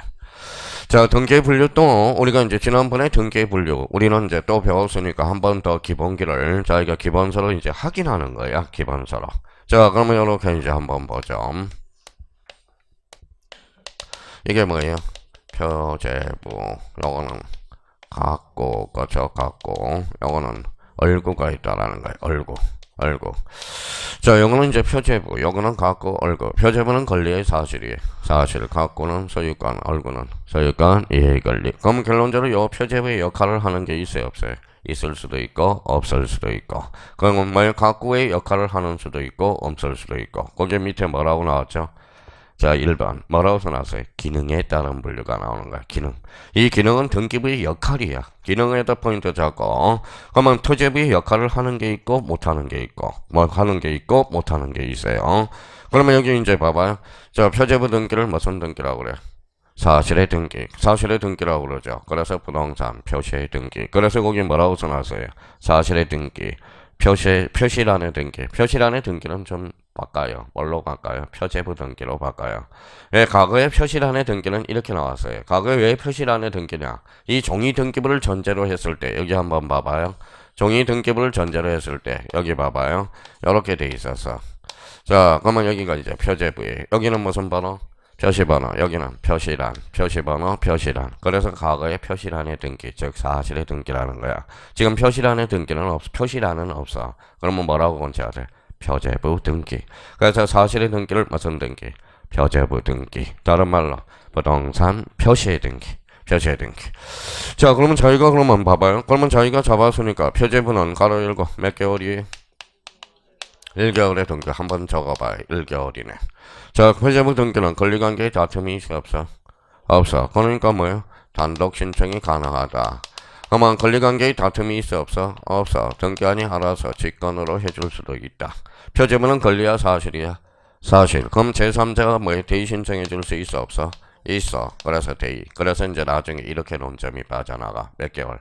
자, 등기 분류 또 우리가 이제 지난번에 등기 분류 우리는 이제 또 배웠으니까 한 번 더 기본기를 저희가 기본서로 이제 확인하는 거야. 기본서로. 자, 그러면 이렇게 이제 한번 보죠. 이게 뭐예요? 표제부. 요거는 갖고 요거는 얼구가 있다라는 거예요. 얼구. 자, 요거는 이제 표제부, 요거는 갖고 얼구. 표제부는 권리의 사실이에요. 사실, 갖고는 소유권, 얼구는 소유권, 이해권리. 그럼 결론적으로 요 표제부의 역할을 하는 게 있어요, 없어요? 있을 수도 있고, 없을 수도 있고. 그러면 뭐 갖고의 역할을 하는 수도 있고, 없을 수도 있고. 거기 밑에 뭐라고 나왔죠? 자, 1번. 뭐라고 써놨어요? 기능에 따른 분류가 나오는 거야. 기능. 이 기능은 등기부의 역할이야. 기능에다 포인트 잡고. 그러면 토지부의 역할을 하는 게 있고, 못하는 게 있고. 뭐 하는 게 있고, 못하는 게 있어요. 그러면 여기 이제 봐봐요. 자, 표제부 등기를 무슨 등기라고 그래? 사실의 등기라고 그러죠. 그래서 부동산 표시의 등기. 그래서 거기 뭐라고 써놨어요? 사실의 등기. 표시란의 등기는 좀 바꿔요. 뭘로 바꿔요? 표제부 등기로 바꿔요. 왜 과거에 표시란의 등기는 이렇게 나왔어요. 과거에 왜 표시란의 등기냐? 이 종이 등기부를 전제로 했을 때 여기 한번 봐봐요. 종이 등기부를 전제로 했을 때 여기 봐봐요. 이렇게 돼 있었어. 자, 그러면 여기가 이제 표제부에 여기는 무슨 번호? 표시번호. 여기는 표시번호. 그래서 과거의 표시란의 등기, 즉 사실의 등기라는 거야. 지금 표시란의 등기는 표시란은 없어. 그러면 뭐라고 건지해야 돼? 표제부 등기. 그래서 사실의 등기를 무슨 등기? 표제부 등기. 다른 말로 부동산 표시의 등기. 자, 그러면 저희가 그러면 봐봐요. 그러면 저희가 잡았으니까 표제부는 가로 열고 몇 개월이에요? 1개월의 등기 한번 적어봐요. 1개월이네. 자, 표제부 등기는 권리관계의 다툼이 있어 없어? 없어. 그러니까 뭐예요? 단독 신청이 가능하다. 그러면 권리관계의 다툼이 있어 없어? 없어. 등기한이 알아서 직권으로 해줄 수도 있다. 표제문은 권리야 사실이야? 사실. 그럼 제3자가 뭐에 대의 신청해 줄 수 있어 없어? 있어. 그래서 대의. 그래서 이제 나중에 이렇게 논점이 빠져나가. 몇 개월?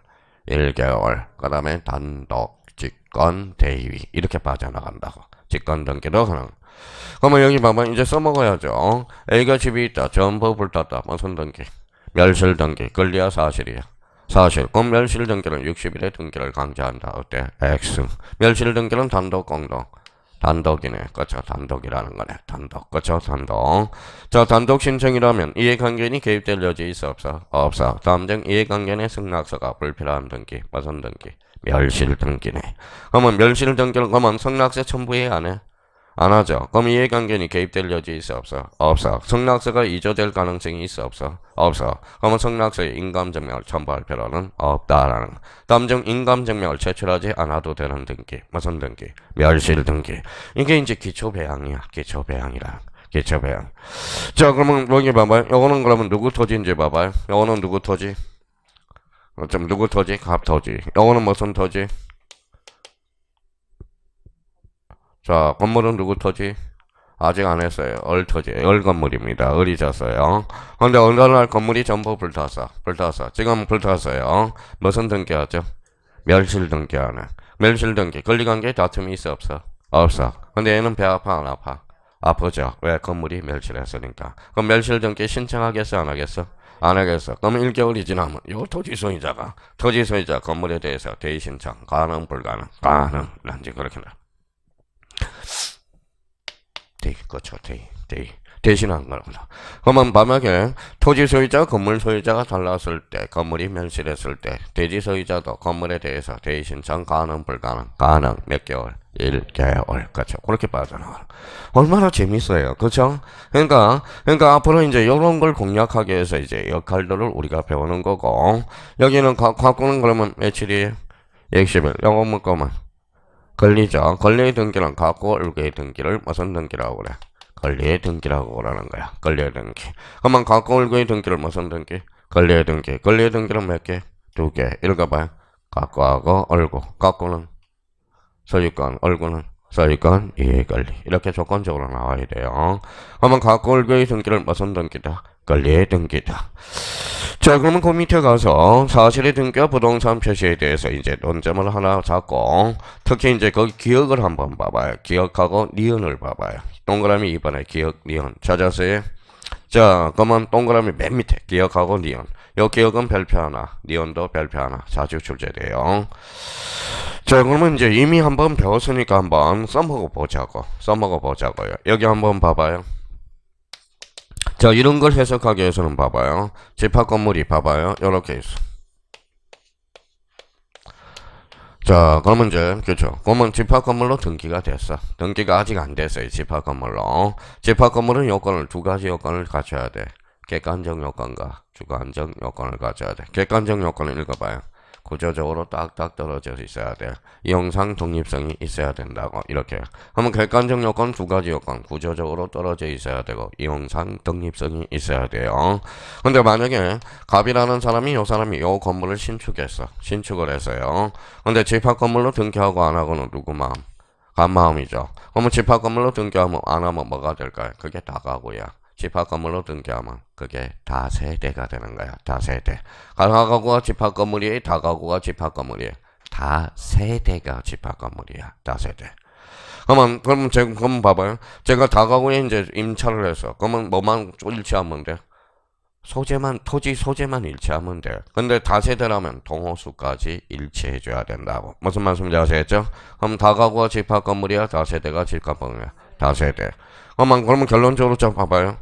1개월. 그 다음에 단독, 직권, 대의. 이렇게 빠져나간다고. 직권 등기도 가능. 그러면 여기 봐봐. 이제 써먹어야죠. A가 집이 있다. 전부 불탔다. 무슨 등기? 멸실 등기. 권리야 사실이야? 사실. 그럼 멸실 등기는 60일의 등기를 강제한다. 어때? X. 멸실 등기는 단독, 공동. 단독이네. 그쵸? 단독이라는 거네. 단독. 그쵸? 단독. 자, 단독 신청이라면 이해관계인이 개입될 여지 있어 없어? 없어. 다음 중 이해관계인의 승낙서가 불필요한 등기. 무슨 등기? 멸실 등기네. 그러면 멸실 등기는 그러면 승낙서 첨부해 안 해? 안 하죠. 그럼 이해관계인이 개입될 여지 있어 없어? 없어. 승낙서가 위조될 가능성이 있어 없어? 없어. 그러면 승낙서에 인감증명을 첨부할 필요는 없다라는 거. 다음 중 인감증명을 제출하지 않아도 되는 등기. 무슨 등기? 멸실 등기. 이게 이제 기초배양이야. 기초배양이라. 기초배양. 자, 그러면 여기 봐봐요. 요거는 그러면 누구 토지인지 봐봐요. 요거는 누구 토지? 좀 누구 토지? 갑 토지. 요거는 무슨 토지? 자, 건물은 누구 토지? 아직 안 했어요. 얼 토지. 얼 건물입니다. 얼이 졌어요. 근데 어느 날 건물이 전부 불탔어. 지금 불탔어요. 무슨 등기하죠? 멸실 등기하네. 멸실 등기. 권리관계 다툼이 있어 없어? 없어. 근데 얘는 배 아파 안 아파? 아프죠. 왜? 건물이 멸실했으니까. 그럼 멸실 등기 신청하겠어 안 하겠어? 안 하겠어. 그럼 1개월이 지나면 요 토지 소유자 건물에 대해서 대의 신청 가능 불가능? 가능. 난지 그렇게 나. 그렇죠. 대신한 겁니다. 그러면 만약에 토지 소유자, 건물 소유자가 달랐을 때, 건물이 멸실했을 때, 대지 소유자도 건물에 대해서 대의 신청 가능, 불가능? 가능. 몇 개월? 1개월. 그렇죠. 그렇게 빠져나가는. 얼마나 재밌어요. 그렇죠? 그러니까 앞으로 이제 이런 걸 공략하기 위해서 이제 역할들을 우리가 배우는 거고, 여기는 갖고는 그러면 며칠이에요? 60일. 영어 문구만. 권리죠. 권리의 등기는 갖고 을의 등기를 무슨 등기라고 그래? 권리의 등기라고 그러는 거야. 권리의 등기. 그러면 갖고 을의 등기를 무슨 등기? 권리의 등기. 권리의 등기는 몇 개? 2개. 읽어봐요. 갖고하고 을고. 갖고는 소유권, 을고는 소유권, 이해권리. 이렇게 조건적으로 나와야 돼요. 그러면 갖고 을의 등기를 무슨 등기다? 권리의 등기다. 자, 그러면 그 밑에 가서 사실의 등기와 부동산 표시에 대해서 이제 논점을 하나 잡고, 특히 이제 거기 기억을 한번 봐봐요. 기억하고 니은을 봐봐요. 동그라미 2번에 기억, 니은 찾았어요? 자, 그러면 동그라미 맨 밑에 기억하고 니은. 요 기억은 별표 하나, 니은도 별표 하나. 자주 출제돼요. 자, 그러면 이제 이미 한번 배웠으니까 한번 써먹어 보자고요. 여기 한번 봐봐요. 자, 이런 걸 해석하기 위해서는 봐봐요. 집합 건물이 봐봐요. 요렇게 있어. 자, 그러면 이제, 그쵸. 그러면 집합 건물로 등기가 됐어. 등기가 아직 안 됐어요. 집합 건물로. 집합 건물은 요건을, 2가지 요건을 갖춰야 돼. 객관적 요건과 주관적 요건을 갖춰야 돼. 객관적 요건을 읽어봐요. 구조적으로 딱딱 떨어져 있어야 돼. 이용상 독립성이 있어야 된다고. 이렇게. 그러면 객관적 요건 2가지 요건. 구조적으로 떨어져 있어야 되고 이용상 독립성이 있어야 돼요. 근데 만약에 갑이라는 사람이 요 건물을 신축을 했어요. 근데 집합 건물로 등기하고 안 하고는 누구 마음? 갑 마음이죠. 그러면 집합 건물로 등기하면 안 하면 뭐가 될까요? 그게 다가구야. 집합 건물로 등기하면 그게 다세대가 되는 거야. 다세대. 다가구가 집합 건물이에요. 다가구가 집합 건물이에요. 다세대가 집합 건물이야. 다세대. 그러면 봐봐요. 제가 다가구에 이제 임차를 해서 그러면 뭐만 일치하면 돼? 토지 소재만 일치하면 돼. 근데 다세대라면 동호수까지 일치해줘야 된다고. 무슨 말씀인지 아시겠죠? 그럼 다가구가 집합 건물이야. 다세대가 집합 건물이야. 다세대. 그러면 결론적으로 좀 봐봐요.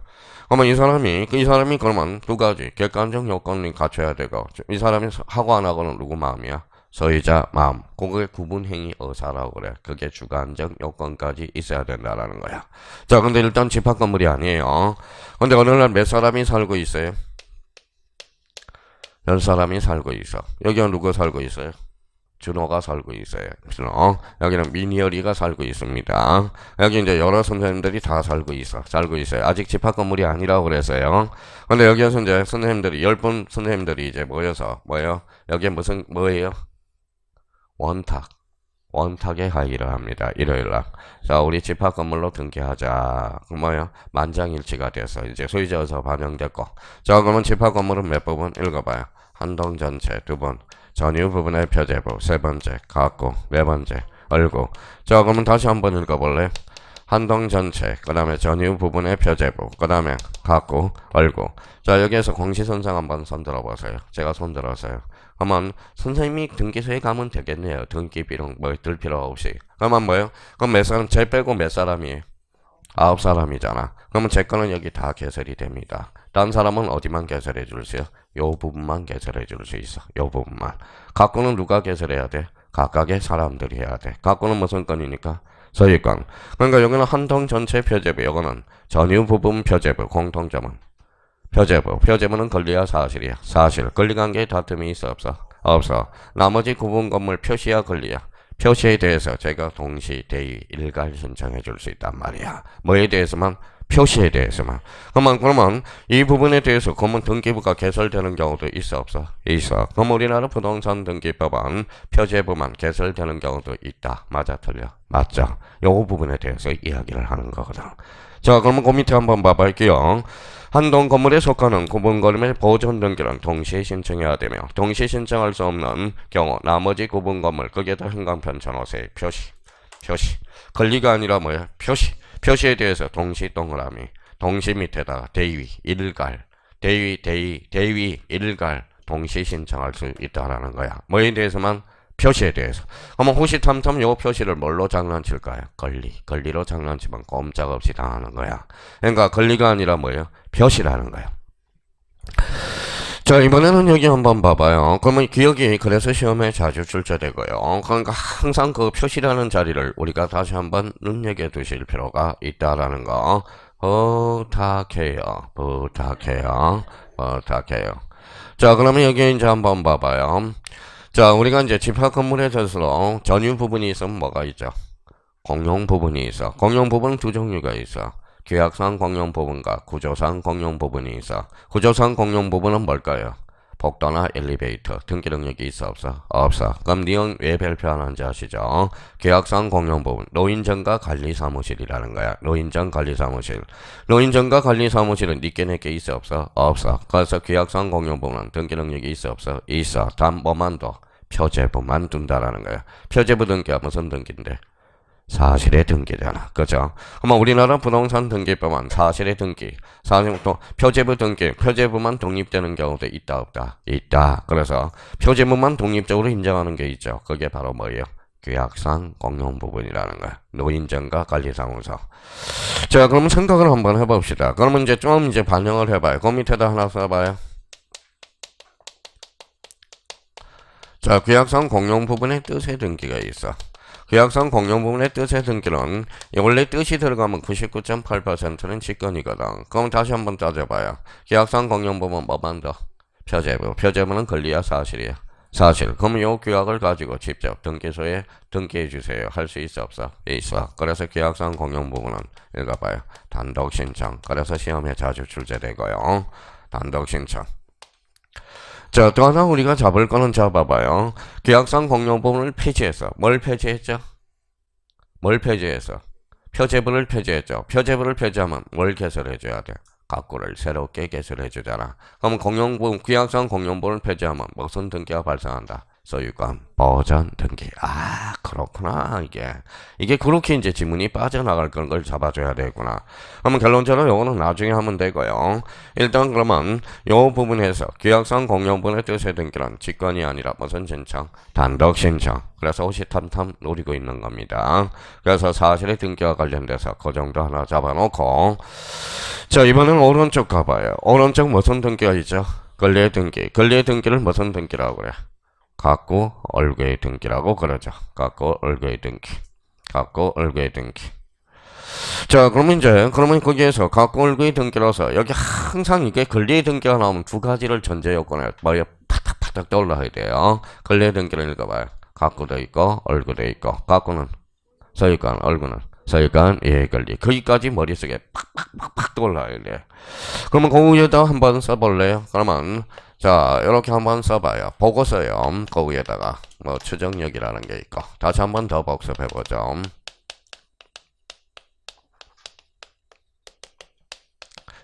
그러면 이 사람이 그러면 2가지 객관적 요건을 갖춰야 되고, 이 사람이 하고 안 하고는 누구 마음이야? 소유자 마음. 그게 구분행위 의사라고 그래. 그게 주관적 요건까지 있어야 된다라는 거야. 자, 근데 일단 집합 건물이 아니에요. 근데 어느 날 몇 사람이 살고 있어요? 10사람이 살고 있어. 여기는 누구 살고 있어요? 준호가 살고 있어요. 준호. 여기는 민희열이가 살고 있습니다. 여기 이제 여러 선생님들이 다 살고 있어요. 아직 집합 건물이 아니라고 그랬어요. 근데 여기에서 이제 선생님들이 10분 선생님들이 이제 모여서 뭐예요? 여기에 무슨 뭐예요? 원탁의 회의를 합니다. 일요일날. 자, 우리 집합 건물로 등기하자. 그 뭐예요? 만장일치가 돼서 이제 소유자에서 반영됐고. 자, 그러면 집합 건물은 몇 부분 읽어봐요. 한동 전체 2번. 전유 부분의 표제부 3번째. 가구 4번째. 얼구. 자, 그러면 다시 한번 읽어볼래요? 한동 전체, 그 다음에 전유 부분의 표제부, 그 다음에 가구, 얼구. 자, 여기에서 공시선상 한번 손들어보세요. 제가 손들었어요. 그러면 선생님이 등기소에 가면 되겠네요. 등기 비용 뭐 들 필요 없이. 그러면 뭐예요? 그럼 몇 사람, 제 빼고 몇 사람이에요? 9사람이잖아. 그러면 제 거는 여기 다 개설이 됩니다. 다른 사람은 어디만 개설해 줄 수 있어요? 요 부분만 개설해 줄 수 있어. 요 부분만. 가구는 누가 개설해야 돼? 각각의 사람들이 해야 돼. 가구는 무슨 건이니까? 소유권. 그러니까 여기는 한동 전체 표제부, 요거는 전유 부분 표제부, 공통점은 표제부. 표제부는 권리야 사실이야? 사실. 권리관계에 다툼이 있어 없어? 없어. 나머지 구분 건물 표시야 권리야? 표시에 대해서 제가 동시, 대의, 일괄 신청해 줄 수 있단 말이야. 뭐에 대해서만? 표시에 대해서만. 그러면 이 부분에 대해서 건물 등기부가 개설되는 경우도 있어 없어? 있어. 그럼 우리나라 부동산 등기법은 표제부만 개설되는 경우도 있다. 맞아 틀려? 맞죠. 요 부분에 대해서 이야기를 하는 거거든. 자, 그러면 그 밑에 한번 봐볼게요. 한동 건물에 속하는 구분거림의 보존 등기는 동시에 신청해야 되며 동시에 신청할 수 없는 경우 나머지 구분 건물 거기에다 형광펜 쳐놓으세요. 표시. 권리가 아니라 뭐야? 표시에 대해서 동시 동그라미, 동시 밑에다가 대위, 일괄, 대위, 일괄 동시 신청할 수 있다라는 거야. 뭐에 대해서만? 표시에 대해서. 그러면 호시탐탐 요 표시를 뭘로 장난칠까요? 권리로 장난치면 꼼짝없이 당하는 거야. 그러니까 권리가 아니라 뭐예요? 표시라는 거야. 자, 이번에는 여기 한번 봐봐요. 그러면 기억이 그래서 시험에 자주 출제되고요. 그러니까 항상 그 표시라는 자리를 우리가 다시 한번 눈여겨 두실 필요가 있다라는 거. 부탁해요. 자, 그러면 여기 이제 한번 봐봐요. 자, 우리가 이제 집합 건물에 대해서 전유 부분이 있으면 뭐가 있죠? 공용 부분이 있어. 공용 부분은 두 종류가 있어. 규약상 공용 부분과 구조상 공용 부분이 있어. 구조상 공용 부분은 뭘까요? 복도나 엘리베이터, 등기 능력이 있어 없어? 없어. 그럼 니은 왜 발표하는지 아시죠? 규약상 공용 부분, 노인정과 관리사무실이라는 거야. 노인정 관리사무실. 노인정과 관리사무실은 니께 내게 있어 없어? 없어. 그래서 규약상 공용 부분은 등기 능력이 있어 없어? 있어. 단 뭐만 둬? 표제부만 둔다라는 거야. 표제부 등기가 무슨 등기인데? 사실의 등기잖아. 그죠? 그러면 우리나라 부동산 등기법은 사실의 등기, 또 표제부 등기, 표제부만 독립되는 경우도 있다 없다? 있다. 그래서 표제부만 독립적으로 인정하는 게 있죠. 그게 바로 뭐예요? 규약상 공용 부분이라는 거야. 노인정과 관리사무소. 자, 그러면 생각을 한번 해봅시다. 그러면 이제 좀 반영을 해봐요. 그 밑에다 하나 써봐요. 자, 규약상 공용 부분의 뜻의 등기가 있어. 규약상 공용 부분의 뜻의 등기는 원래 뜻이 들어가면 99.8%는 직권이거든. 그럼 다시 한번 따져봐요. 규약상 공용 부분 뭐만 더? 표제부. 표제부는 권리야 사실이야? 사실. 그럼 요 규약을 가지고 직접 등기소에 등기해 주세요. 할 수 있어 없어? 있어. 그래서 규약상 공용 부분은 읽어봐요. 단독 신청. 그래서 시험에 자주 출제되고요. 단독 신청. 자, 또 하나 우리가 잡을 거는 잡아봐요. 규약상 공용 부분을 폐지해서. 뭘 폐지했죠? 표제부를 폐지했죠. 표제부를 폐지하면 뭘 개설해줘야 돼? 가구를 새롭게 개설해주잖아. 그럼 규약상 공용 부분을 폐지하면 무슨 등기가 발생한다? 소유권 보전 등기. 아, 그렇구나. 이게 그렇게 이제 지문이 빠져나갈 그런 걸 잡아줘야 되구나. 그러면 결론적으로 요거는 나중에 하면 되고요. 일단 그러면 요 부분에서 규약상 공용 부분의 뜻의 등기는 직권이 아니라 무슨 신청? 단독 신청. 그래서 호시탐탐 노리고 있는 겁니다. 그래서 사실의 등기와 관련돼서 그 정도 하나 잡아놓고, 자, 이번엔 오른쪽 가봐요. 오른쪽 무슨 등기가 있죠? 권리의 등기. 권리의 등기를 무슨 등기라고 그래? 가구 얼구의 등기라고 그러죠. 가구 얼구의 등기. 자, 그러면 거기에서 가구 얼구의 등기라서 여기 항상 이게 권리의 등기가 나오면 두 가지를 전제 요건에 뭐에 파닥파닥 떠올라야 돼요. 권리의 등기를 읽어봐요. 갖고도 있고 얼고도 있고 갖고는 서유관 얼고는 서유관 예 권리 거기까지 머릿속에 팍팍팍팍 떠올라야 돼. 그러면 그 위에다 한번 써볼래요? 그러면 자 이렇게 한번 써봐요. 보고 써요. 그 위에다가 뭐 추정력이라는 게 있고 다시 한번 더 복습해보죠.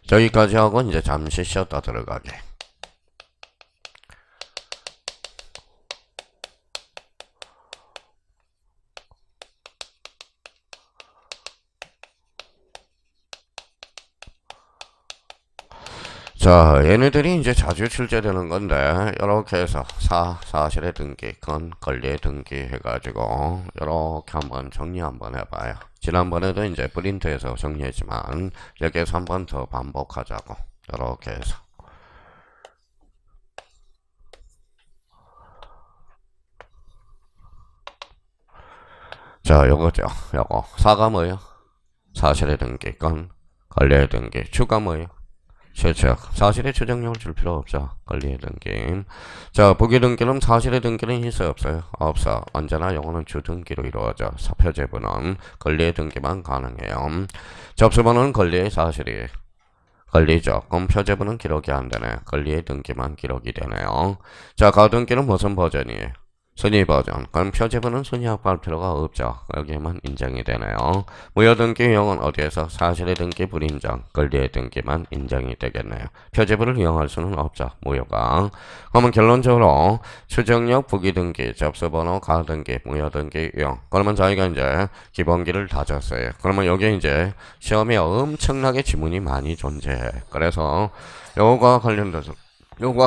저기까지 하고 이제 잠시 쉬었다 들어가게. 자, 얘네들이 이제 자주 출제되는 건데, 이렇게 해서 사실의 등기, 건, 권리의 등기 해가지고, 이렇게 한번 정리 한번 해봐요. 지난번에도 이제 프린트해서 정리했지만, 여기에서 한번 더 반복하자고. 이렇게 해서. 자, 요거죠. 요거. 사가 뭐예요? 사실의 등기, 건, 권리의 등기. 추가 뭐예요? 최적. 사실의 추정력을 줄 필요 없죠. 권리의 등기. 자, 부기 등기는 사실의 등기는 있어요? 없어요? 없어. 언제나 영어는 주등기로 이루어져. 표제부는 권리의 등기만 가능해요. 접수번호는 권리의 사실이 권리죠. 그럼 표제부는 기록이 안 되네. 권리의 등기만 기록이 되네요. 자, 가등기는 무슨 버전이에요? 순위 버전. 그럼 표제부는 순위 확보할 필요가 없죠. 여기에만 인정이 되네요. 무효 등기 유형은 어디에서? 사실의 등기 불인정, 권리의 등기만 인정이 되겠네요. 표제부를 이용할 수는 없죠. 무효가. 그러면 결론적으로 추정력, 부기 등기, 접수번호, 가등기, 무효 등기 유형. 그러면 저희가 이제 기본기를 다졌어요. 그러면 여기 이제 시험에 엄청나게 지문이 많이 존재해. 그래서 요거와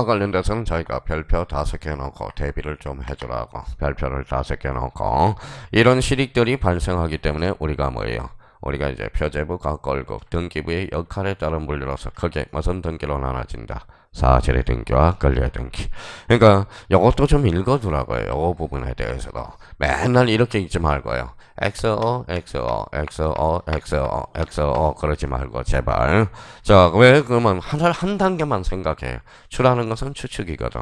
관련돼서는 저희가 별표 5개 넣고 대비를 좀 해주라고 별표를 5개 넣고 이런 실익들이 발생하기 때문에 우리가 뭐예요? 우리가 이제 표제부, 각걸국, 등기부의 역할에 따른 분류로서 크게 무슨 등기로 나눠진다? 사실의 등기와 권리의 등기. 그러니까 이것도 좀 읽어두라고요. 이 부분에 대해서도 맨날 이렇게 읽지 말고요. XO, XO, XO, XO, XO 그러지 말고 제발. 자, 왜 그러면 한 단계만 생각해. 추라는 것은 추측이거든.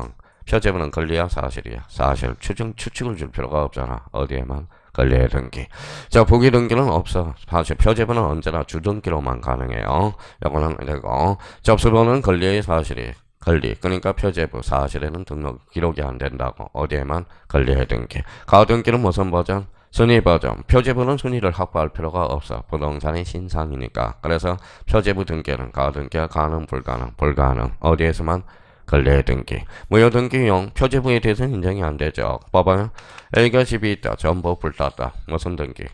표제부는 권리야 사실이야. 사실 추측을 줄 필요가 없잖아. 어디에만? 권리의 등기. 자, 부기 등기는 없어. 사실 표제부는 언제나 주등기로만 가능해요. 요거는 되고 접수번호는 권리의 사실이 권리. 그러니까 표제부 사실에는 등록 기록이 안 된다고. 어디에만? 권리의 등기. 가등기는 무슨 버전? 순위 버전. 표제부는 순위를 확보할 필요가 없어. 부동산의 신상이니까. 그래서 표제부 등기는 가등기가 가능, 불가능. 어디에서만? 권리의 등기. 무효 등기용 표제부에 대해서는 인정이 안 되죠. 봐봐요. A가 집이 있다. 전부 불탔다. 무슨 등기?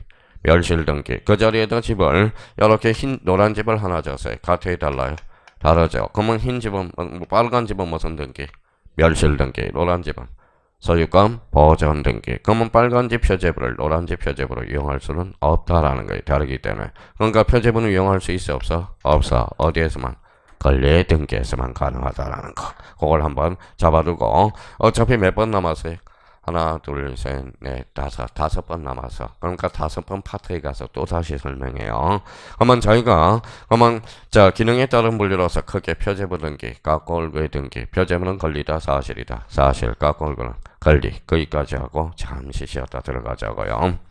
멸실 등기. 그 자리에다 집을 이렇게 노란 집을 하나 줬어요. 같아요, 달라요? 다르죠. 그러면 흰 집은 빨간 집은 무슨 등기? 멸실 등기. 노란 집은 소유권 보전 등기. 그러면 빨간 집 표제부를 노란 집 표제부로 이용할 수는 없다라는 거예요. 다르기 때문에. 그러니까 표제부는 이용할 수 있어 없어? 없어. 어디에서만? 권리의 등기에서만 가능하다라는 거. 그걸 한번 잡아두고 어차피 몇 번 남았어요? 하나, 둘, 셋, 넷, 다섯 번 남았어. 그러니까 5번 파트에 가서 또 다시 설명해요. 그러면 저희가 자 기능에 따른 분류로서 크게 표제부 등기, 깎골구의 등기. 표제부는 권리다, 사실이다. 사실, 깎골구는 권리. 거기까지 하고 잠시 쉬었다 들어가자고요.